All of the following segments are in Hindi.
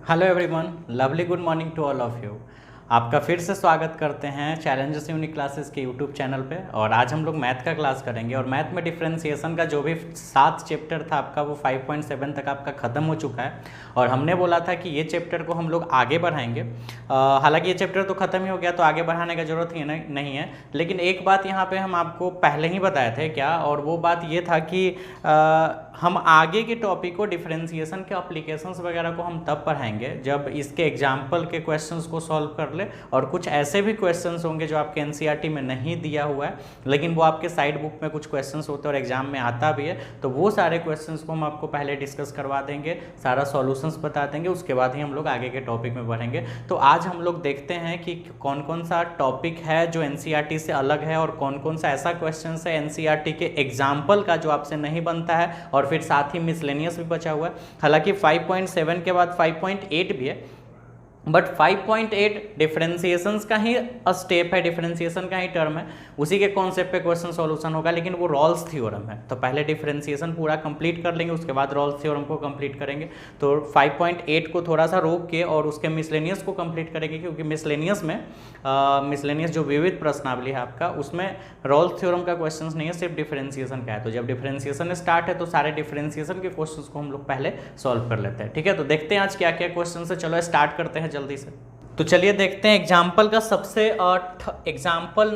Hello everyone, lovely good morning to all of you. आपका फिर से स्वागत करते हैं चैलेंजेस यूनिक क्लासेस के यूट्यूब चैनल पे। और आज हम लोग मैथ का क्लास करेंगे और मैथ में डिफरेंशिएशन का जो भी 7 चैप्टर था आपका वो 5.7 तक आपका ख़त्म हो चुका है। और हमने बोला था कि ये चैप्टर को हम लोग आगे बढ़ाएंगे। हालांकि ये चैप्टर तो ख़त्म ही हो गया तो आगे बढ़ाने का ज़रूरत ही नहीं है। लेकिन एक बात यहाँ पर हम आपको पहले ही बताए थे क्या, और वो बात ये था कि हम आगे के टॉपिक को डिफरेंशिएशन के एप्लीकेशंस वगैरह को हम तब पढ़ाएंगे जब इसके एग्जाम्पल के क्वेश्चंस को सॉल्व कर ले। और कुछ ऐसे भी क्वेश्चंस होंगे जो आपके एनसीईआरटी में नहीं दिया हुआ है लेकिन वो आपके साइड बुक में कुछ क्वेश्चंस होते हैं और एग्जाम में आता भी है, तो वो सारे क्वेश्चंस को हम आपको पहले डिस्कस करवा देंगे, सारा सॉल्यूशंस बता देंगे, उसके बाद ही हम लोग आगे के टॉपिक में बढ़ेंगे। तो आज हम लोग देखते हैं कि कौन कौन सा टॉपिक है जो एनसीईआरटी से अलग है और कौन कौन सा ऐसा क्वेश्चन है एनसीईआरटी के एग्जाम्पल का जो आपसे नहीं बनता है, और फिर साथ ही मिसलेनियस भी बचा हुआ है। हालांकि 5.7 के बाद 5.8 भी है, बट 5.8 डिफरेंशिएशंस का ही स्टेप है, डिफरेंशिएशन का ही टर्म है, उसी के कॉन्सेप्ट पे क्वेश्चन सॉल्यूशन होगा, लेकिन वो रॉल्स थ्योरम है। तो पहले डिफरेंशिएशन पूरा कंप्लीट कर लेंगे, उसके बाद रॉल्स थ्योरम को कंप्लीट करेंगे। तो 5.8 को थोड़ा सा रोक के और उसके मिसलेनियस को कंप्लीट करेंगे, क्योंकि मिसलेनियस में मिसलेनियस जो विविध प्रश्नावली है आपका, उसमें रॉल्स थ्योरम का क्वेश्चन नहीं है, सिर्फ डिफरेंशिएशन का है। तो जब डिफरेंशिएशन स्टार्ट है तो सारे डिफरेंशिएशन के क्वेश्चन को हम लोग पहले सॉल्व कर लेते हैं। ठीक है, तो देखते हैं आज क्या क्या क्वेश्चन है। चलो स्टार्ट करते हैं जल्दी से। तो चलिए देखते हैं एग्जाम्पल का सबसे एग्जाम्पल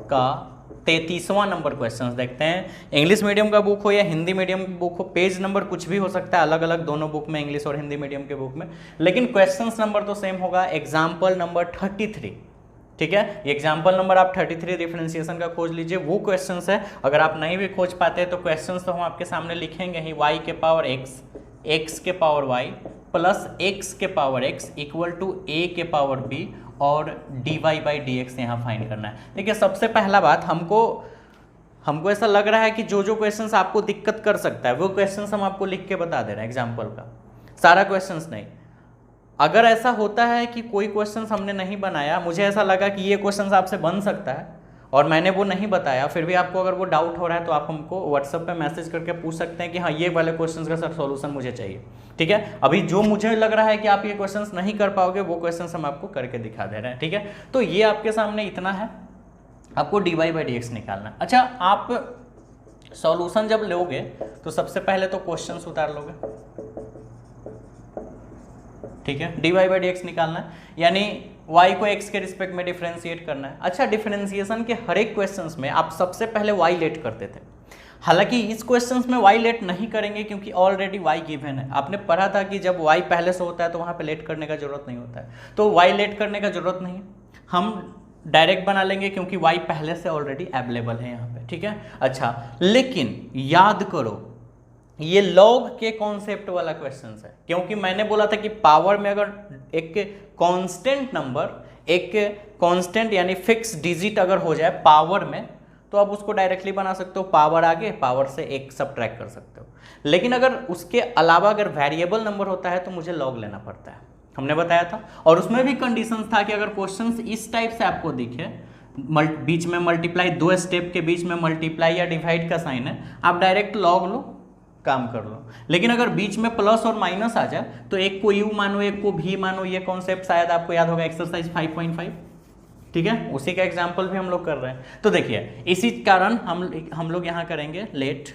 का 33वां नंबर क्वेश्चन देखते हैं। इंग्लिश मीडियम का बुक हो या हिंदी मीडियम की बुक हो, पेज नंबर कुछ भी हो सकता है, अलग अलग दोनों बुक में, इंग्लिश और हिंदी मीडियम के बुक में, लेकिन क्वेश्चन नंबर तो सेम होगा। एग्जाम्पल नंबर 33, ठीक है। एग्जाम्पल नंबर आप 33 डिफरेंशिएशन का खोज लीजिए, वो क्वेश्चंस है। अगर आप नहीं भी खोज पाते तो क्वेश्चंस तो हम आपके सामने लिखेंगे ही। y के पावर x, x के पावर y प्लस x के power x equal to a के पावर b और dy बाई डी एक्स यहाँ फाइंड करना है। देखिए, सबसे पहला बात हमको ऐसा लग रहा है कि जो जो क्वेश्चंस आपको दिक्कत कर सकता है वो क्वेश्चंस हम आपको लिख के बता दे रहे हैं एग्जाम्पल का, सारा क्वेश्चंस नहीं। अगर ऐसा होता है कि कोई क्वेश्चन हमने नहीं बनाया, मुझे ऐसा लगा कि ये क्वेश्चन आपसे बन सकता है और मैंने वो नहीं बताया, फिर भी आपको अगर वो डाउट हो रहा है तो आप हमको व्हाट्सएप पे मैसेज करके पूछ सकते हैं कि हाँ ये वाले क्वेश्चंस का सर सॉल्यूशन मुझे चाहिए। ठीक है, अभी जो मुझे लग रहा है कि आप ये क्वेश्चंस नहीं कर पाओगे वो क्वेश्चंस हम आपको करके दिखा दे रहे हैं। ठीक है, तो ये आपके सामने इतना है, आपको D Y by D X निकालना है। अच्छा, आप सॉल्यूशन जब लोगे तो सबसे पहले तो क्वेश्चन उतार लोगे, ठीक है। D Y by D X निकालना है, यानी y को x के रिस्पेक्ट में डिफरेंशिएट करना है। अच्छा, डिफरेंशिएशन के हर एक क्वेश्चंस में आप सबसे पहले y लेट करते थे, हालांकि इस क्वेश्चंस में y लेट नहीं करेंगे क्योंकि ऑलरेडी y गिवन है। आपने पढ़ा था कि जब y पहले से होता है तो वहाँ पे लेट करने का जरूरत नहीं होता है, तो y लेट करने का जरूरत नहीं है, हम डायरेक्ट बना लेंगे क्योंकि y पहले से ऑलरेडी अवेलेबल है यहाँ पे। ठीक है, अच्छा, लेकिन याद करो ये लॉग के कॉन्सेप्ट वाला क्वेश्चन है, क्योंकि मैंने बोला था कि पावर में अगर एक कांस्टेंट नंबर, एक कांस्टेंट यानी फिक्स डिजिट अगर हो जाए पावर में तो आप उसको डायरेक्टली बना सकते हो, पावर आगे पावर से एक सब्ट्रैक्ट कर सकते हो। लेकिन अगर उसके अलावा अगर वेरिएबल नंबर होता है तो मुझे लॉग लेना पड़ता है, हमने बताया था। और उसमें भी कंडीशन था कि अगर क्वेश्चन इस टाइप से आपको दिखे, बीच में मल्टीप्लाई, दो स्टेप के बीच में मल्टीप्लाई या डिवाइड का साइन है, आप डायरेक्ट लॉग लो, काम कर लो। लेकिन अगर बीच में प्लस और माइनस आ जाए तो एक को u मानो एक को v मानो, ये कॉन्सेप्ट शायद आपको याद होगा एक्सरसाइज 5.5, ठीक है, उसी का एग्जांपल भी हम लोग कर रहे हैं। तो देखिए, इसी कारण हम लोग यहाँ करेंगे let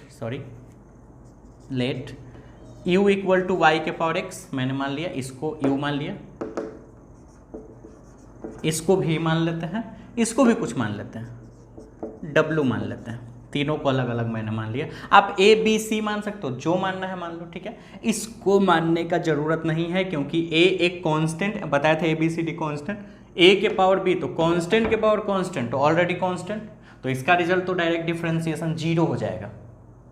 u equal to y के पावर x, मैंने मान लिया, इसको u मान लिया, इसको v मान लेते हैं, इसको भी कुछ मान लेते हैं, w मान लेते हैं, तीनों को अलग अलग मैंने मान लिया। आप a b c मान सकते हो, जो मानना है मान लो। ठीक है, इसको मानने का जरूरत नहीं है क्योंकि a एक कांस्टेंट बताया था, a b c d constant, a के पावर b तो कांस्टेंट के पावर कांस्टेंट, तो ऑलरेडी कांस्टेंट, तो इसका रिजल्ट तो डायरेक्ट डिफरेंशिएशन 0 हो जाएगा।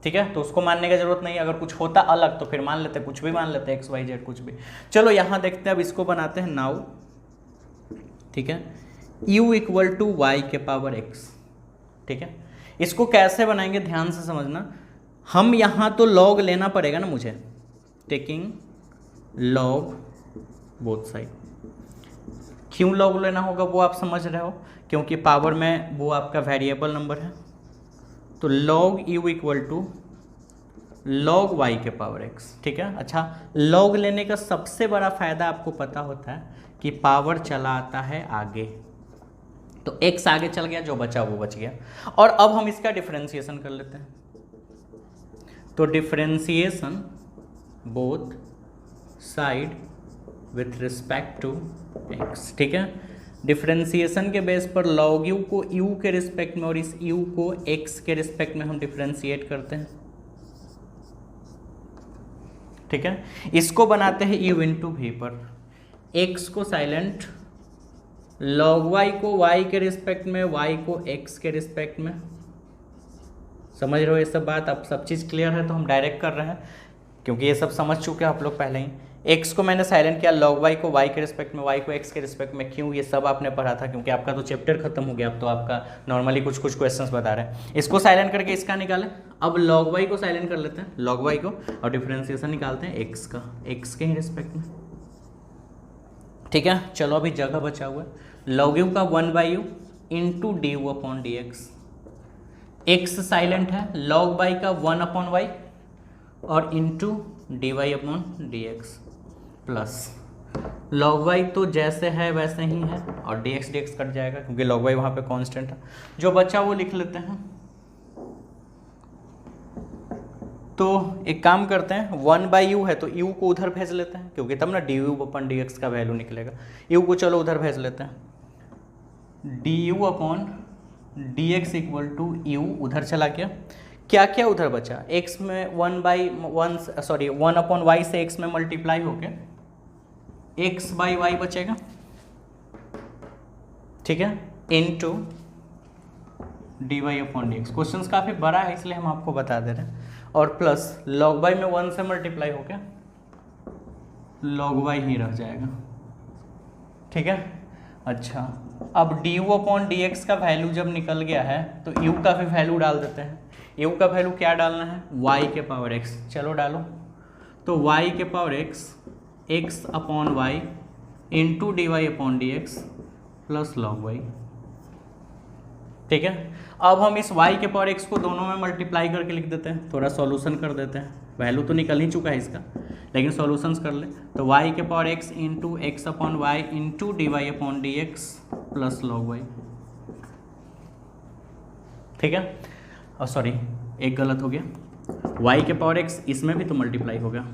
ठीक है, तो उसको मानने की जरूरत नहीं है। अगर कुछ होता अलग तो फिर मान लेते, कुछ भी मान लेते, x y z कुछ भी। चलो यहाँ देखते हैं, अब इसको बनाते हैं नाउ। ठीक है, u इक्वल टू y के पावर x। ठीक है, इसको कैसे बनाएंगे ध्यान से समझना। हम यहाँ तो लॉग लेना पड़ेगा ना मुझे, टेकिंग लॉग बोथ साइड। क्यों लॉग लेना होगा वो आप समझ रहे हो, क्योंकि पावर में वो आपका वेरिएबल नंबर है। तो log u equal to log y के पावर x, ठीक है। अच्छा, log लेने का सबसे बड़ा फायदा आपको पता होता है कि पावर चला आता है आगे, तो x आगे चल गया, जो बचा वो बच गया। और अब हम इसका डिफरेंशिएशन कर लेते हैं, तो differentiation both side with respect to x, ठीक है। डिफरेंशिएशन के बेस पर log u को u के रिस्पेक्ट में और इस u को x के रिस्पेक्ट में हम डिफरेंशिएट करते हैं, ठीक है। इसको बनाते हैं u इंटू वी पर, x को साइलेंट, log y को y के रिस्पेक्ट में, y को x के रिस्पेक्ट में। समझ रहे हो ये सब बात? अब सब चीज़ क्लियर है तो हम डायरेक्ट कर रहे हैं, क्योंकि ये सब समझ चुके हैं आप लोग पहले ही। x को मैंने साइलेंट किया, log y को y के रिस्पेक्ट में, y को x के रिस्पेक्ट में। क्यों? ये सब आपने पढ़ा था, क्योंकि आपका तो चैप्टर खत्म हो गया, अब तो आपका नॉर्मली कुछ कुछ क्वेश्चंस बता रहे हैं। इसको साइलेंट करके इसका निकालें। अब log y को साइलेंट कर लेते हैं, log y को, और डिफरेंशिएशन निकालते हैं x का, x के ही रिस्पेक्ट में, ठीक है। चलो अभी जगह बचा हुआ है, log u का 1/u into D you upon D X, x silent है, log y का 1/y और into D Y upon D x plus log y तो जैसे है वैसे ही है, और dx dx कट जाएगा क्योंकि log y वहाँ पे कांस्टेंट है। जो बचा वो लिख लेते हैं। तो एक काम करते हैं, 1/u है तो u को उधर भेज लेते हैं, क्योंकि तब ना du अपॉन dx का वैल्यू निकलेगा। u को चलो उधर भेज लेते हैं, du upon dx equal to u उधर चला गया। क्या क्या उधर बचा? x में 1/y से x में मल्टीप्लाई होके x/y बचेगा, ठीक है, into dy upon dx। Question काफ़ी बड़ा है इसलिए हम आपको बता दे रहे हैं। और प्लस log y में 1 से मल्टीप्लाई होके log y ही रह जाएगा, ठीक है। अच्छा, अब du अपॉन dx का वैल्यू जब निकल गया है तो u का भी वैल्यू डाल देते हैं। u का वैल्यू क्या डालना है? y के पावर x। चलो डालो, तो y के power x upon Y into D Y upon D x plus log Y, ठीक है। अब हम इस y के पावर x को दोनों में मल्टीप्लाई करके लिख देते हैं, थोड़ा सॉल्यूशन कर देते हैं। वैल्यू तो निकल ही चुका है इसका, लेकिन सॉल्यूशंस कर ले। तो y के power x into X upon Y into D Y upon D x plus log Y, ठीक है। और सॉरी, एक गलत हो गया, y के पावर x इसमें भी तो मल्टीप्लाई होगा,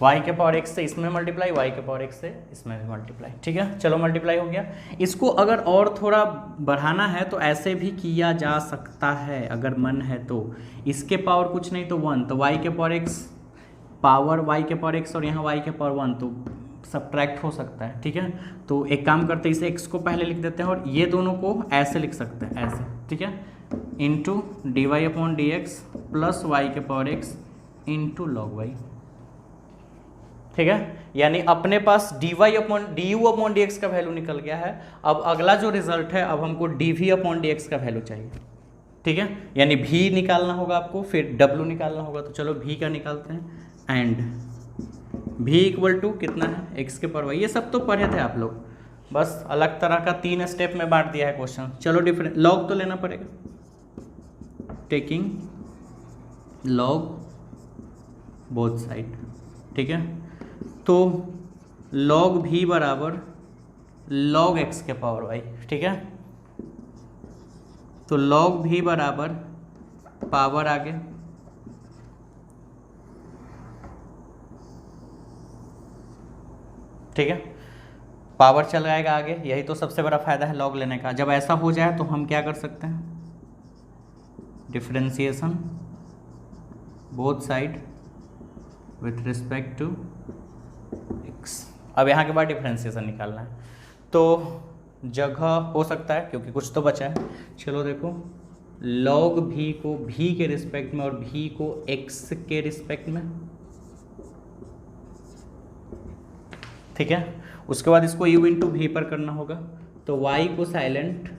y के पावर x से इसमें मल्टीप्लाई, y के पावर x से इसमें भी मल्टीप्लाई, ठीक है। चलो मल्टीप्लाई हो गया। इसको अगर और थोड़ा बढ़ाना है तो ऐसे भी किया जा सकता है, अगर मन है तो। इसके पावर कुछ नहीं तो 1, तो y के पावर x पावर y के पावर x और यहाँ y के पावर 1, तो सब्ट्रैक्ट हो सकता है, ठीक है। तो एक काम करते हैं, इसे x को पहले लिख देते हैं और ये दोनों को ऐसे लिख सकते हैं, ऐसे, ठीक है, into D Y upon D x plus y के power x into log Y, ठीक है। यानी अपने पास d Y upon d you upon D x का वैल्यू निकल गया है। अब अगला जो रिजल्ट है, अब हमको D V upon D x का वैल्यू चाहिए, ठीक है। यानी भी निकालना होगा आपको, फिर डब्ल्यू निकालना होगा। तो चलो भी का निकालते हैं, एंड भी इक्वल टू कितना है? एक्स के पावर वाई। ये सब तो पढ़े थे आप लोग, बस अलग तरह का 3 स्टेप में बांट दिया है क्वेश्चन। चलो डिफरेंट लॉग तो लेना पड़ेगा, टेकिंग लॉग बोथ साइड, ठीक है। तो log भी बराबर log x के पावर y, ठीक है। तो log भी बराबर पावर आगे, ठीक है, पावर चल आएगा आगे। यही तो सबसे बड़ा फायदा है log लेने का। जब ऐसा हो जाए तो हम क्या कर सकते हैं? Differentiation both side with respect to x। अब यहाँ के बाद डिफरेंशिएशन निकालना है, तो जगह हो सकता है क्योंकि कुछ तो बचा है। चलो देखो, log भी को भी के रिस्पेक्ट में और भी को x के रिस्पेक्ट में, ठीक है। उसके बाद इसको u इंटू भी पर करना होगा, तो y को साइलेंट,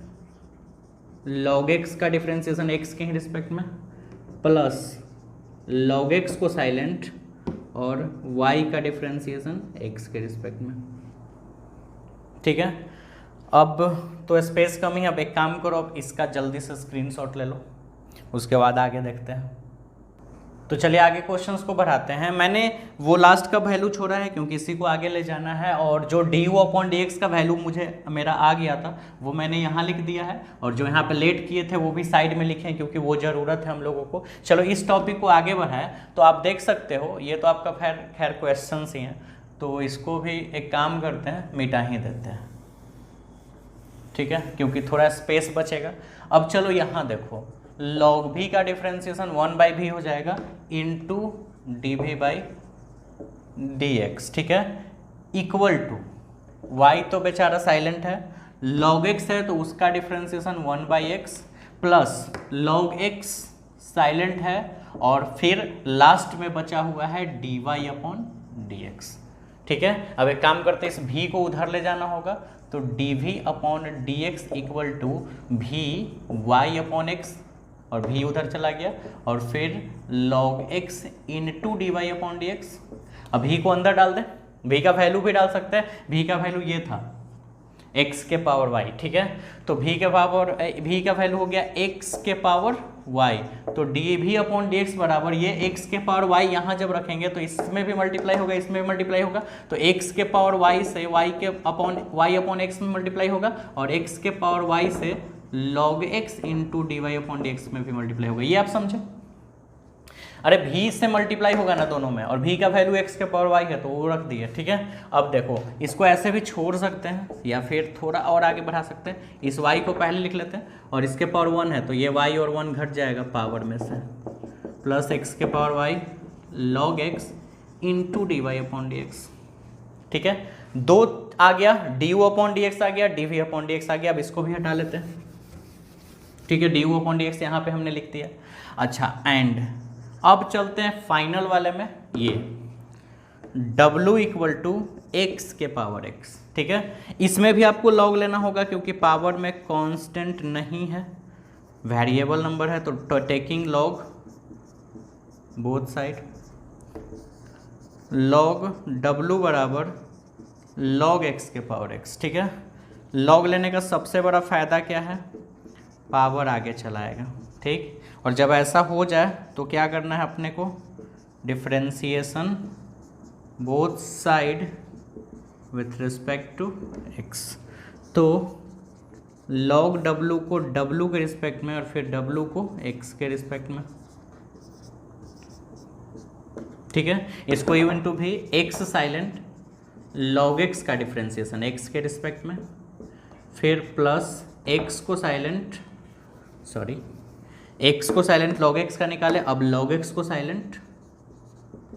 log x का डिफरेंशिएशन x के ही रिस्पेक्ट में, प्लस log x को साइलेंट और y का डिफरेंशिएशन x के रिस्पेक्ट में, ठीक है। अब तो स्पेस कम ही, अब एक काम करो, अब इसका जल्दी से स्क्रीनशॉट ले लो, उसके बाद आगे देखते हैं। तो चलिए आगे क्वेश्चंस को बढ़ाते हैं। मैंने वो लास्ट का वैल्यू छोड़ा है क्योंकि इसी को आगे ले जाना है, और जो du/dx का वैल्यू मुझे मेरा आ गया था वो मैंने यहाँ लिख दिया है, और जो यहाँ पे लेट किए थे वो भी साइड में लिखे हैं क्योंकि वो ज़रूरत है हम लोगों को। चलो इस टॉपिक को आगे बढ़ाएं। तो आप देख सकते हो ये तो आपका खैर क्वेश्चन ही हैं, तो इसको भी एक काम करते हैं, मिटा ही देते हैं, ठीक है, क्योंकि थोड़ा स्पेस बचेगा। अब चलो यहाँ देखो, log v का डिफ्रेंसिएशन 1/v हो जाएगा इंटू dv/dx, ठीक है, इक्वल टू y तो बेचारा साइलेंट है, log x है तो उसका differentiation 1/x plus log x silent है, और फिर लास्ट में बचा हुआ है dy/dx, ठीक है। अब एक काम करते हैं, इस v को उधर ले जाना होगा, तो dv/dx इक्वल टू vy/x, और v उधर चला गया, और फिर log x इंटू dy/dx। अब v को अंदर डाल दें, v का वैल्यू भी डाल सकते हैं, v का वैल्यू ये था x के पावर y, ठीक है, तो v का वैल्यू हो गया x के पावर y, तो dv/dx बराबर ये x के पावर y यहाँ जब रखेंगे तो इसमें भी मल्टीप्लाई होगा, इसमें भी मल्टीप्लाई होगा, तो x के पावर y से y/x में मल्टीप्लाई होगा, और x के पावर y से log x इंटू dy/dx में भी मल्टीप्लाई होगा। ये आप समझे? अरे v से मल्टीप्लाई होगा ना दोनों में, और v का वैल्यू x के पावर y है तो वो रख दिए, ठीक है। अब देखो इसको ऐसे भी छोड़ सकते हैं या फिर थोड़ा और आगे बढ़ा सकते हैं, इस y को पहले लिख लेते हैं, और इसके पावर 1 है तो ये y और 1 घट जाएगा पावर में से, प्लस x के power y log x into dy/dx, ठीक है। दो आ गया, du/dx आ गया, dv/dx आ गया। अब इसको भी हटा लेते हैं, ठीक है, du/dx यहाँ पे हमने लिख दिया। अच्छा, एंड अब चलते हैं फाइनल वाले में, ये w इक्वल टू x के पावर x, ठीक है। इसमें भी आपको log लेना होगा क्योंकि पावर में कांस्टेंट नहीं है, वेरिएबल नंबर है, तो taking log both side, log w बराबर log x के पावर x, ठीक है। log लेने का सबसे बड़ा फायदा क्या है, पावर आगे चलाएगा, ठीक। और जब ऐसा हो जाए तो क्या करना है अपने को, differentiation both side with respect to x, तो log w को w के रिस्पेक्ट में और फिर w को x के रिस्पेक्ट में, ठीक है। इसको इवन टू भी x साइलेंट log x का डिफरेंशिएशन x के रिस्पेक्ट में, फिर प्लस x को साइलेंट log x का निकाले, अब log x को साइलेंट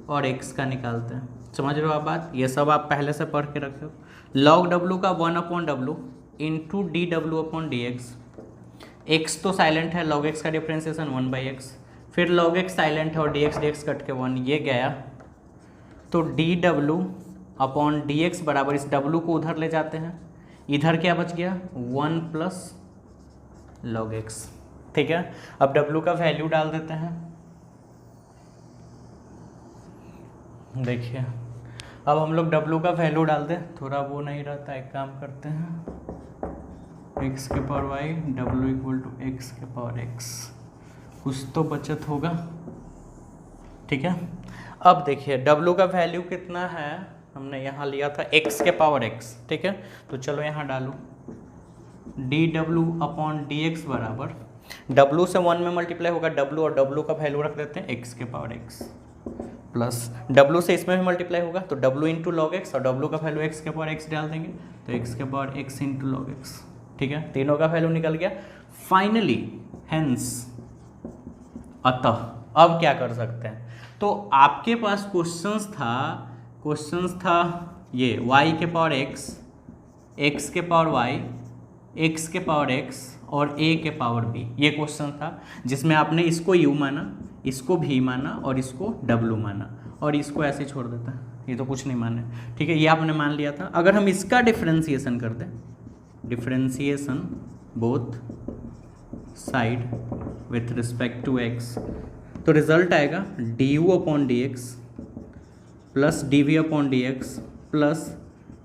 और x का निकालते हैं। समझ रहे हो आप बात? ये सब आप पहले से पढ़ के रखे हो। log w का 1/w इंटू dw/dx, x तो साइलेंट है, log x का डिफरेंशिएशन 1/x, फिर log x साइलेंट है और dx कट के 1, ये गया, तो dw/dx बराबर, इस w को उधर ले जाते हैं, इधर क्या बच गया 1 प्लस log x, ठीक है। अब w का वैल्यू डाल देते हैं, देखिए अब हम लोग w का वैल्यू डाल दें, थोड़ा वो नहीं रहता, एक काम करते हैं, x के power y w equal to x के पावर x, कुछ तो बचत होगा, ठीक है। अब देखिए w का वैल्यू कितना है, हमने यहाँ लिया था x के पावर x, ठीक है, तो चलो यहाँ डालो dw/dx बराबर, w से 1 में मल्टीप्लाई होगा w, और w का वैल्यू रख देते हैं x के पावर x, प्लस w से इसमें भी मल्टीप्लाई होगा तो w इंटू लॉग एक्स, और w का वैल्यू x के पावर x डाल देंगे तो x के power x into log x, ठीक है। तीनों का वैल्यू निकल गया फाइनली, हेंस, अतः अब क्या कर सकते हैं, तो आपके पास क्वेश्चंस था ये y के पावर x, x के पावर y, x के पावर x और a के पावर b, ये क्वेश्चन था जिसमें आपने इसको u माना, इसको v माना और इसको w माना, और इसको ऐसे छोड़ देता है, ये तो कुछ नहीं माने, ठीक है, ये आपने मान लिया था। अगर हम इसका डिफरेंशिएशन कर दें, differentiation both side with respect to x, तो रिजल्ट आएगा du/dx plus dv/dx plus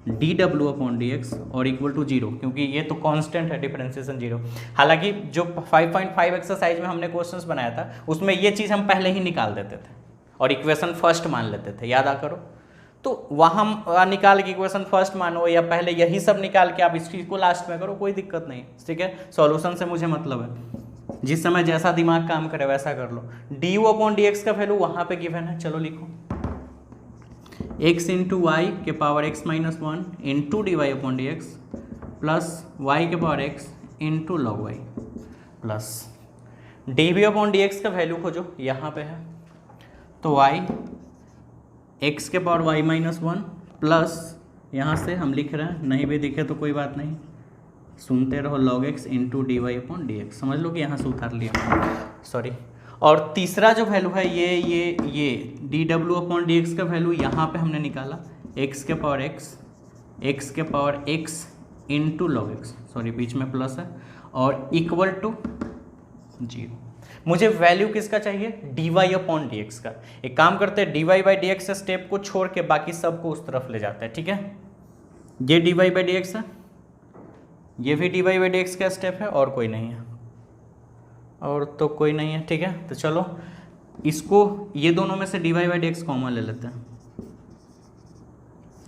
dw/dx और इक्वल टू 0, क्योंकि ये तो कांस्टेंट है डिफरेंशिएशन 0। हालांकि जो 5.5 एक्सरसाइज में हमने क्वेश्चंस बनाया था उसमें ये चीज़ हम पहले ही निकाल देते थे और इक्वेशन फर्स्ट मान लेते थे, याद आ करो। तो वहाँ निकाल के इक्वेशन फर्स्ट मानो या पहले यही सब निकाल के आप इस चीज़ को लास्ट में करो, कोई दिक्कत नहीं, ठीक है। सॉल्यूशन से मुझे मतलब है, जिस समय जैसा दिमाग काम करे वैसा कर लो। du/dx का वैल्यू वहाँ पे गिवन है, चलो लिखो x इंटू वाई के power x minus 1 into dy/dx plus y के power x into log Y plus dv/dx का वैल्यू खोजो, यहाँ पे है तो y x के पावर y माइनस 1 प्लस यहाँ से हम लिख रहे हैं, नहीं भी दिखे तो कोई बात नहीं, सुनते रहो log x इंटू dy/dx, समझ लो कि यहाँ से उतार लिया, सॉरी। और तीसरा जो वैल्यू है ये dw/dx का वैल्यू यहाँ पे हमने निकाला x के power x into log x, sorry बीच में प्लस है, और इक्वल टू 0। मुझे वैल्यू किसका चाहिए, dy/dx का। एक काम करते हैं, dy/dx स्टेप को छोड़ के बाकी सबको उस तरफ ले जाते हैं, ठीक है। ये dy/dx है, ये भी dy/dx का स्टेप है, और कोई नहीं है, और तो कोई नहीं है, ठीक है। तो चलो इसको ये दोनों में से dy/dx कॉमन ले लेते हैं,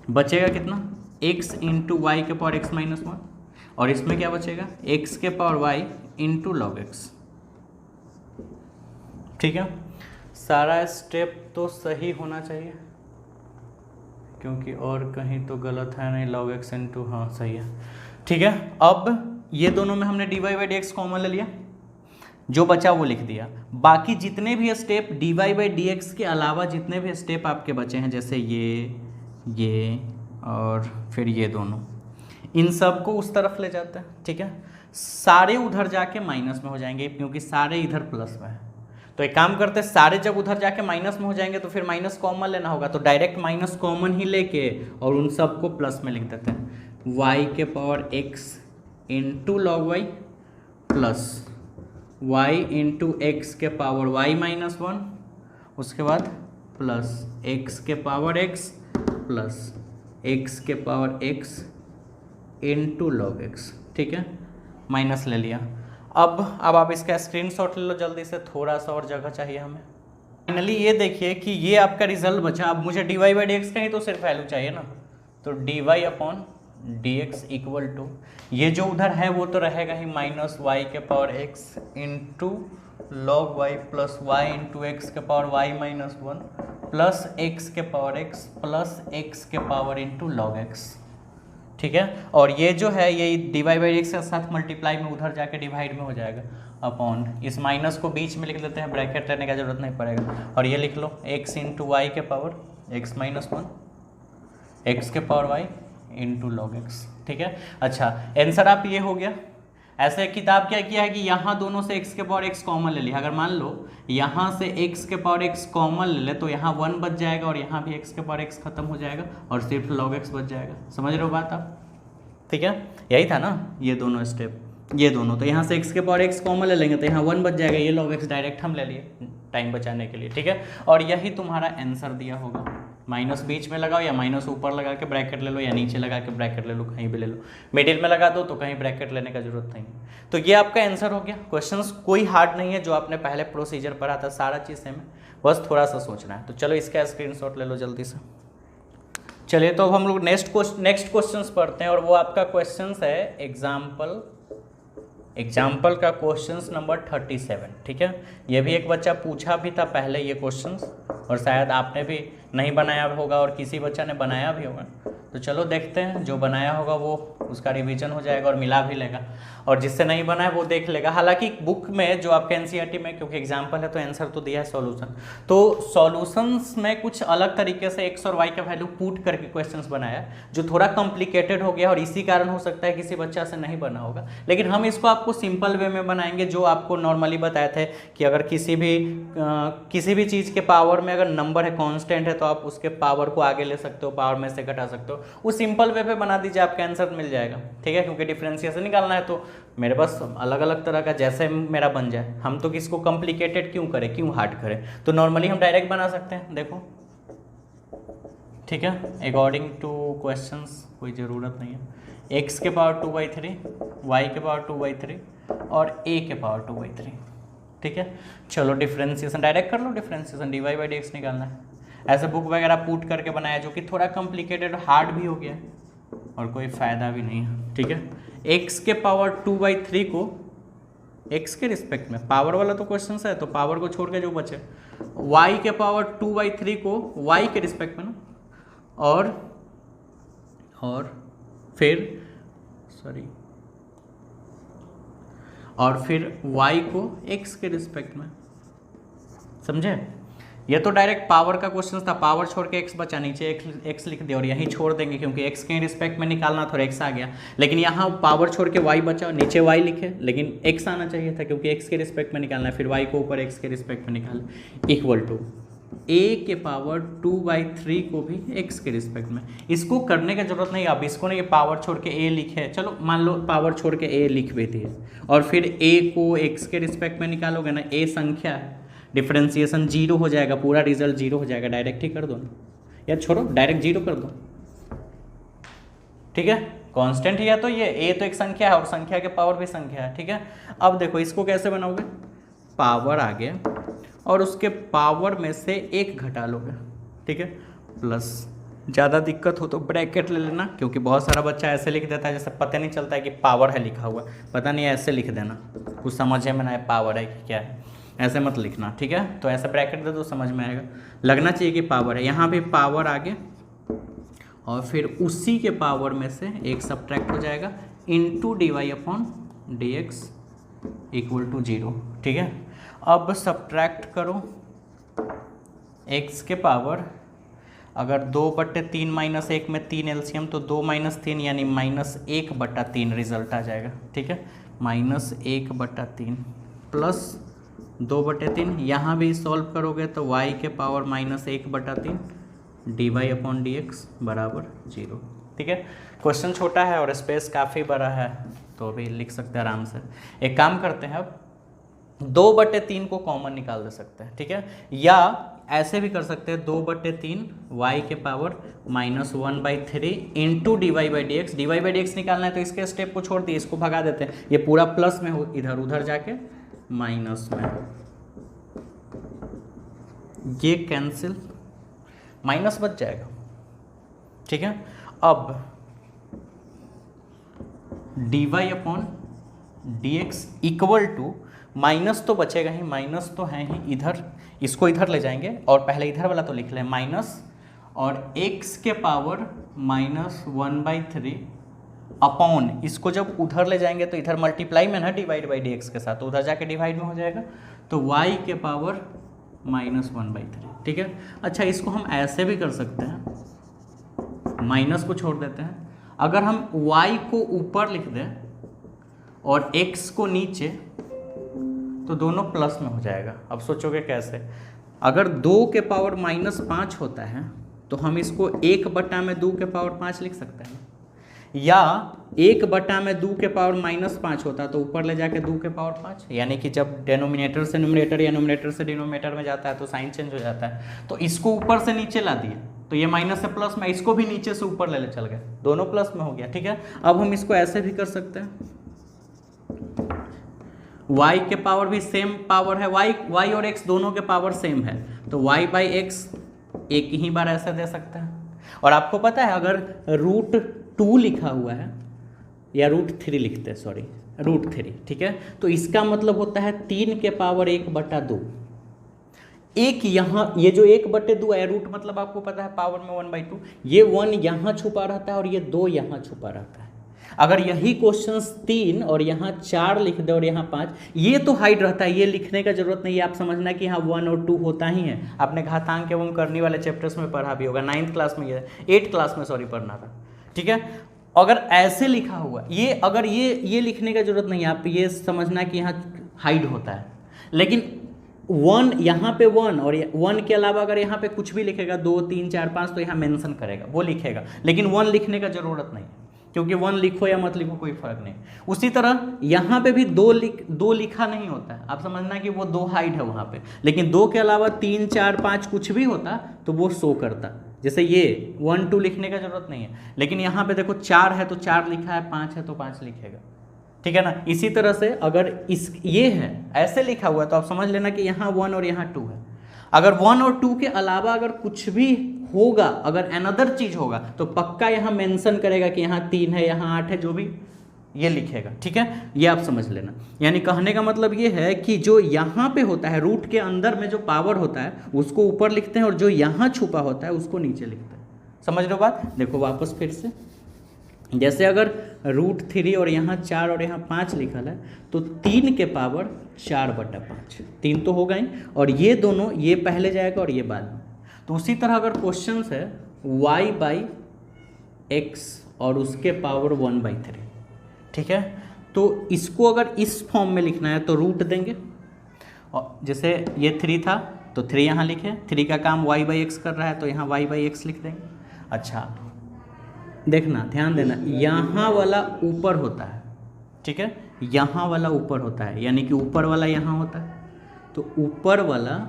बचेगा कितना, x इंटू वाई के पावर x माइनस 1, और इसमें क्या बचेगा, x के power y into log x, ठीक है। सारा स्टेप तो सही होना चाहिए, क्योंकि और कहीं तो गलत है नहीं, log x इंटू, हाँ सही है, ठीक है। अब ये दोनों में हमने dy/dx कॉमन ले लिया, जो बचा वो लिख दिया। बाकी जितने भी स्टेप dy/dx के अलावा जितने भी स्टेप आपके बचे हैं, जैसे ये और फिर ये दोनों, इन सब को उस तरफ ले जाते हैं, ठीक है। सारे उधर जाके माइनस में हो जाएंगे, क्योंकि सारे इधर प्लस में है। तो एक काम करते हैं, सारे जब उधर जाके माइनस में हो जाएंगे तो फिर माइनस कॉमन लेना होगा, तो डायरेक्ट माइनस कॉमन ही लेके और उन सबको प्लस में लिख देते हैं, y के power x into log Y plus y into x के पावर y माइनस 1, उसके बाद प्लस x के पावर x प्लस x के power x into log x, ठीक है, माइनस ले लिया। अब आप इसका स्क्रीनशॉट ले लो जल्दी से, थोड़ा सा और जगह चाहिए हमें। फाइनली ये देखिए कि ये आपका रिजल्ट बचा। अब मुझे dy/dx का ही तो सिर्फ वैल्यू चाहिए ना, तो dy/dx इक्वल टू, ये जो उधर है वो तो रहेगा ही, माइनस वाई के power x into log Y plus y into x के power y minus 1 plus x के पावर x प्लस x के पावर इंटू लॉग x, ठीक है। और ये जो है ये dy/dx के साथ मल्टीप्लाई में उधर जाके डिवाइड में हो जाएगा अपॉन, इस माइनस को बीच में लिख लेते हैं, ब्रैकेट लेने का जरूरत नहीं पड़ेगा, और ये लिख लो x इंटू वाई के पावर x माइनस 1 x के power y into log x, ठीक है। अच्छा, आंसर आप ये हो गया। ऐसे किताब क्या किया है कि यहाँ दोनों से x के पावर x कॉमन ले लिया। अगर मान लो यहाँ से x के पावर x कॉमन ले ले तो यहाँ 1 बच जाएगा, और यहाँ भी x के पावर x खत्म हो जाएगा, और सिर्फ log x बच जाएगा। समझ रहे हो बात आप, ठीक है। यही था ना ये दोनों स्टेप, ये दोनों, तो यहाँ से x के पावर x कॉमन ले लेंगे तो यहाँ 1 बच जाएगा, ये log x डायरेक्ट हम ले लिए टाइम बचाने के लिए, ठीक है। और यही तुम्हारा आंसर दिया होगा। माइनस बीच में लगाओ या माइनस ऊपर लगा के ब्रैकेट ले लो, या नीचे लगा के ब्रैकेट ले लो, कहीं भी ले लो, मिडिल में लगा दो तो कहीं ब्रैकेट लेने का जरूरत नहीं। तो ये आपका आंसर हो गया। क्वेश्चंस कोई हार्ड नहीं है, जो आपने पहले प्रोसीजर पढ़ा था सारा चीज़ सेम है, बस थोड़ा सा सोचना है। तो चलो इसका स्क्रीनशॉट ले लो जल्दी से। चलिए तो अब हम लोग नेक्स्ट क्वेश्चंस पढ़ते हैं, और वो आपका क्वेश्चंस है एग्जाम्पल का क्वेश्चंस नंबर 37, ठीक है। ये भी एक बच्चा पूछा भी था पहले ये क्वेश्चंस, और शायद आपने भी नहीं बनाया होगा और किसी बच्चा ने बनाया भी होगा। तो चलो देखते हैं, जो बनाया होगा वो उसका रिवीजन हो जाएगा और मिला भी लेगा, और जिससे नहीं बना है वो देख लेगा। हालांकि बुक में जो आपके एनसीईआरटी में, क्योंकि एग्जाम्पल है तो आंसर तो दिया है सॉल्यूशन, तो सॉल्यूशंस में कुछ अलग तरीके से एक्स और वाई का वैल्यू पुट करके क्वेश्चंस बनाया, जो थोड़ा कॉम्प्लिकेटेड हो गया, और इसी कारण हो सकता है किसी बच्चा से नहीं बना होगा। लेकिन हम इसको आपको सिंपल वे में बनाएंगे, जो आपको नॉर्मली बताए थे कि अगर किसी भी चीज़ के पावर में अगर नंबर है कांस्टेंट है तो आप उसके पावर को आगे ले सकते हो, पावर में से घटा सकते हो। उस सिंपल वे पे बना दीजिए, आपका आंसर मिल जाएगा, ठीक है। क्योंकि डिफरेंशिएशन निकालना है तो मेरे पास अलग अलग तरह का जैसे मेरा बन जाए, हम तो किसको कॉम्प्लिकेटेड क्यों करें, क्यों हार्ड करें, तो नॉर्मली हम डायरेक्ट बना सकते हैं। देखो ठीक है, अकॉर्डिंग टू क्वेश्चंस कोई ज़रूरत नहीं है। x के पावर 2/3, y के पावर 2/3 और a के पावर 2/3। ठीक है, चलो डिफ्रेंसिएशन डायरेक्ट कर लो, डिफ्रेंसिएशन dy/dx निकालना है। ऐसे बुक वगैरह पुट करके बनाया जो कि थोड़ा कॉम्प्लिकेटेड हार्ड भी हो गया और कोई फ़ायदा भी नहीं है। ठीक है, x के पावर 2/3 को x के रिस्पेक्ट में, पावर वाला तो क्वेश्चन है तो पावर को छोड़ के जो बचे, y के पावर 2/3 को y के रिस्पेक्ट में ना, और फिर y को x के रिस्पेक्ट में, समझे? ये तो डायरेक्ट पावर का क्वेश्चन था, पावर छोड़ के x बचा, नीचे x लिख दिया और यहीं छोड़ देंगे क्योंकि x के रिस्पेक्ट में निकालना था और x आ गया। लेकिन यहाँ पावर छोड़ के y बचा, नीचे y लिखे, लेकिन x आना चाहिए था क्योंकि x के रिस्पेक्ट में निकालना है, फिर y को ऊपर x के रिस्पेक्ट में निकाले, इक्वल टू a के पावर 2/3 को भी x के रिस्पेक्ट में। इसको करने की जरूरत नहीं, अब इसको नहीं पावर छोड़ के a लिखे, चलो मान लो पावर छोड़ के a लिख भी दिए और फिर a को x के रिस्पेक्ट में निकालोगे ना, a संख्या है, डिफरेंशिएशन 0 हो जाएगा, पूरा रिजल्ट 0 हो जाएगा, डायरेक्ट ही कर दो ना, या छोड़ो डायरेक्ट 0 कर दो। ठीक है, कांस्टेंट है तो ये a तो एक संख्या है और संख्या के पावर भी संख्या है। ठीक है, अब देखो इसको कैसे बनाओगे, पावर आगे और उसके पावर में से 1 घटा लोगे। ठीक है, प्लस, ज़्यादा दिक्कत हो तो ब्रैकेट ले लेना क्योंकि बहुत सारा बच्चा ऐसे लिख देता है जैसे पता नहीं चलता है कि पावर है लिखा हुआ, पता नहीं, ऐसे लिख देना, कुछ समझे में ना आए पावर है कि क्या है, ऐसे मत लिखना। ठीक है, तो ऐसे ब्रैकेट दे दो, समझ में आएगा, लगना चाहिए कि पावर है, यहाँ भी पावर आगे और फिर उसी के पावर में से 1 सब्ट्रैक्ट हो जाएगा इंटू dy/dx इक्वल टू 0। ठीक है, अब सब्ट्रैक्ट करो x के पावर, अगर 2/3 - 1 में 3 एलसीएम तो 2 - 3 यानी -1/3 रिजल्ट आ जाएगा। ठीक है, -1/3 प्लस 2/3, यहाँ भी सॉल्व करोगे तो y के पावर -1/3 dy/dx बराबर 0। ठीक है, क्वेश्चन छोटा है और स्पेस काफ़ी बड़ा है तो अभी लिख सकते हैं आराम से। एक काम करते हैं, अब 2/3 को कॉमन निकाल दे सकते हैं। ठीक है, या ऐसे भी कर सकते हैं 2/3 y के पावर -1/3 इंटू dy/dx, dy/dx निकालना है तो इसके स्टेप को छोड़ दिए, इसको भगा देते हैं, ये पूरा प्लस में हो, इधर उधर जाके माइनस में, ये कैंसिल, माइनस बच जाएगा। ठीक है, अब dy/dx इक्वल टू, माइनस तो बचेगा ही, माइनस तो है ही इधर, इसको इधर ले जाएंगे और पहले इधर वाला तो लिख लें माइनस, और x के पावर -1/3 अपॉन, इसको जब उधर ले जाएंगे तो इधर मल्टीप्लाई में ना dy/dx के साथ, तो उधर जाके डिवाइड में हो जाएगा, तो y के पावर -1/3। ठीक है, अच्छा इसको हम ऐसे भी कर सकते हैं, माइनस को छोड़ देते हैं, अगर हम y को ऊपर लिख दें और x को नीचे तो दोनों प्लस में हो जाएगा। अब सोचोगे कैसे, अगर 2 के पावर -5 होता है तो हम इसको 1/2 के पावर 5 लिख सकते हैं, या 1/2 के पावर -5 होता है तो ऊपर ले जाके 2 के पावर 5, यानी कि जब डेनोमिनेटर से न्यूमरेटर या न्यूमरेटर से डिनोमिनेटर में जाता है तो साइन चेंज हो जाता है, तो इसको ऊपर से नीचे ला दिए तो ये माइनस से प्लस में, इसको भी नीचे से ऊपर ले चल गए, दोनों प्लस में हो गया। ठीक है, अब हम इसको ऐसे भी कर सकते हैं, y के पावर भी सेम पावर है, y और x दोनों के पावर सेम है तो y/x एक ही बार ऐसे दे सकते हैं। और आपको पता है अगर √2 लिखा हुआ है या √3 लिखते हैं, सॉरी √3, ठीक है, तो इसका मतलब होता है 3 के पावर 1/2, एक यहाँ, ये जो 1/2 है, रूट मतलब आपको पता है पावर में 1/2, ये 1 यहाँ छुपा रहता है और ये 2 यहाँ छुपा रहता है। अगर यही क्वेश्चंस 3 और यहाँ 4 लिख दे और यहाँ 5, ये तो हाइड रहता है, ये लिखने का जरूरत नहीं है, आप समझना कि यहाँ 1 और 2 होता ही है। आपने घातांक एवं करनी वाले चैप्टर्स में पढ़ा भी होगा, 9th क्लास में, ये 8th क्लास में सॉरी पढ़ना था। ठीक है, अगर ऐसे लिखा हुआ, ये अगर ये लिखने का जरूरत नहीं है, आप ये समझना कि यहाँ हाइड होता है। लेकिन 1 यहाँ पे 1 और 1 के अलावा अगर यहाँ पे कुछ भी लिखेगा 2 3 4 5 तो यहाँ मेंशन करेगा, वो लिखेगा, लेकिन 1 लिखने का जरूरत नहीं, क्योंकि 1 लिखो या मत लिखो कोई फर्क नहीं। उसी तरह यहाँ पे भी 2 लिखा नहीं होता है, आप समझना कि वो 2 हाइड है वहाँ पे, लेकिन 2 के अलावा 3 4 5 कुछ भी होता तो वो शो करता, जैसे ये 1 2 लिखने का जरूरत नहीं है, लेकिन यहाँ पे देखो 4 है तो 4 लिखा है, 5 है तो 5 लिखेगा, ठीक है ना। इसी तरह से अगर इस ये है ऐसे लिखा हुआ है तो आप समझ लेना कि यहाँ 1 और यहाँ 2 है। अगर 1 और 2 के अलावा अगर कुछ भी होगा, अगर अनदर चीज होगा तो पक्का यहाँ मेंशन करेगा कि यहाँ 3 है, यहाँ 8 है, जो भी ये लिखेगा, ठीक है। ये आप समझ लेना। यानी कहने का मतलब ये है कि जो यहाँ पे होता है रूट के अंदर में जो पावर होता है उसको ऊपर लिखते हैं और जो यहाँ छुपा होता है उसको नीचे लिखते हैं। समझ लो बात। देखो वापस फिर से, जैसे अगर √3 और यहाँ 4 और यहाँ 5 लिखल है तो 3 के पावर 4/5, 3 तो होगा ही, और ये दोनों ये पहले जाएगा और ये बाद में। तो उसी तरह अगर क्वेश्चन है y/x और उसके पावर 1/3, ठीक है, तो इसको अगर इस फॉर्म में लिखना है तो रूट देंगे, और जैसे ये 3 था तो 3 यहाँ लिखे, 3 का काम y/x कर रहा है तो यहाँ y/x लिख देंगे। अच्छा देखना, ध्यान देना, यहाँ वाला ऊपर होता है, ठीक है, यहाँ वाला ऊपर होता है, यानी कि ऊपर वाला यहाँ होता है तो ऊपर वाला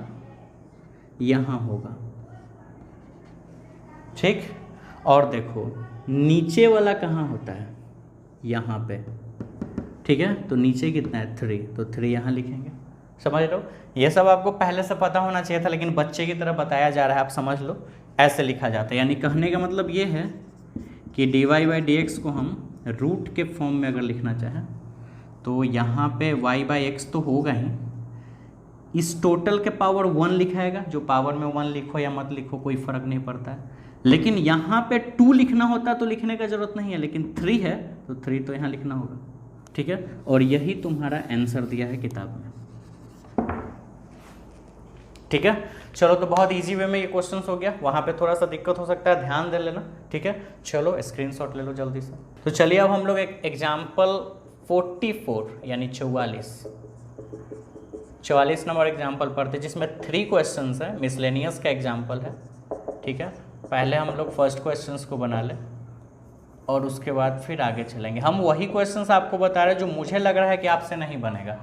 यहाँ होगा, ठीक। और देखो नीचे वाला कहाँ होता है, यहाँ पे, ठीक है, तो नीचे कितना है 3, तो 3 यहाँ लिखेंगे। समझ लो, ये सब आपको पहले से पता होना चाहिए था, लेकिन बच्चे की तरह बताया जा रहा है, आप समझ लो, ऐसे लिखा जाता है। यानी कहने का मतलब ये है कि dy/dx को हम रूट के फॉर्म में अगर लिखना चाहें तो यहाँ पे y/x तो होगा ही, इस टोटल के पावर 1 लिखाएगा, जो पावर में 1 लिखो या मत लिखो कोई फ़र्क नहीं पड़ता है, लेकिन यहाँ पे 2 लिखना होता तो लिखने का ज़रूरत नहीं है, लेकिन 3 है तो 3 तो यहाँ लिखना होगा, ठीक है। और यही तुम्हारा आंसर दिया है किताब में, ठीक है। चलो, तो बहुत इजी वे में ये क्वेश्चन हो गया, वहाँ पे थोड़ा सा दिक्कत हो सकता है, ध्यान दे लेना, ठीक है। चलो स्क्रीनशॉट ले लो जल्दी से। तो चलिए अब हम लोग एक एग्जाम्पल 44 यानी 44 नंबर एग्जाम्पल पढ़ते, जिसमें 3 क्वेश्चंस है, मिसलेनियस का एग्जाम्पल है, ठीक है। पहले हम लोग फर्स्ट क्वेश्चंस को बना लें और उसके बाद फिर आगे चलेंगे। हम वही क्वेश्चंस आपको बता रहे हैं जो मुझे लग रहा है कि आपसे नहीं बनेगा।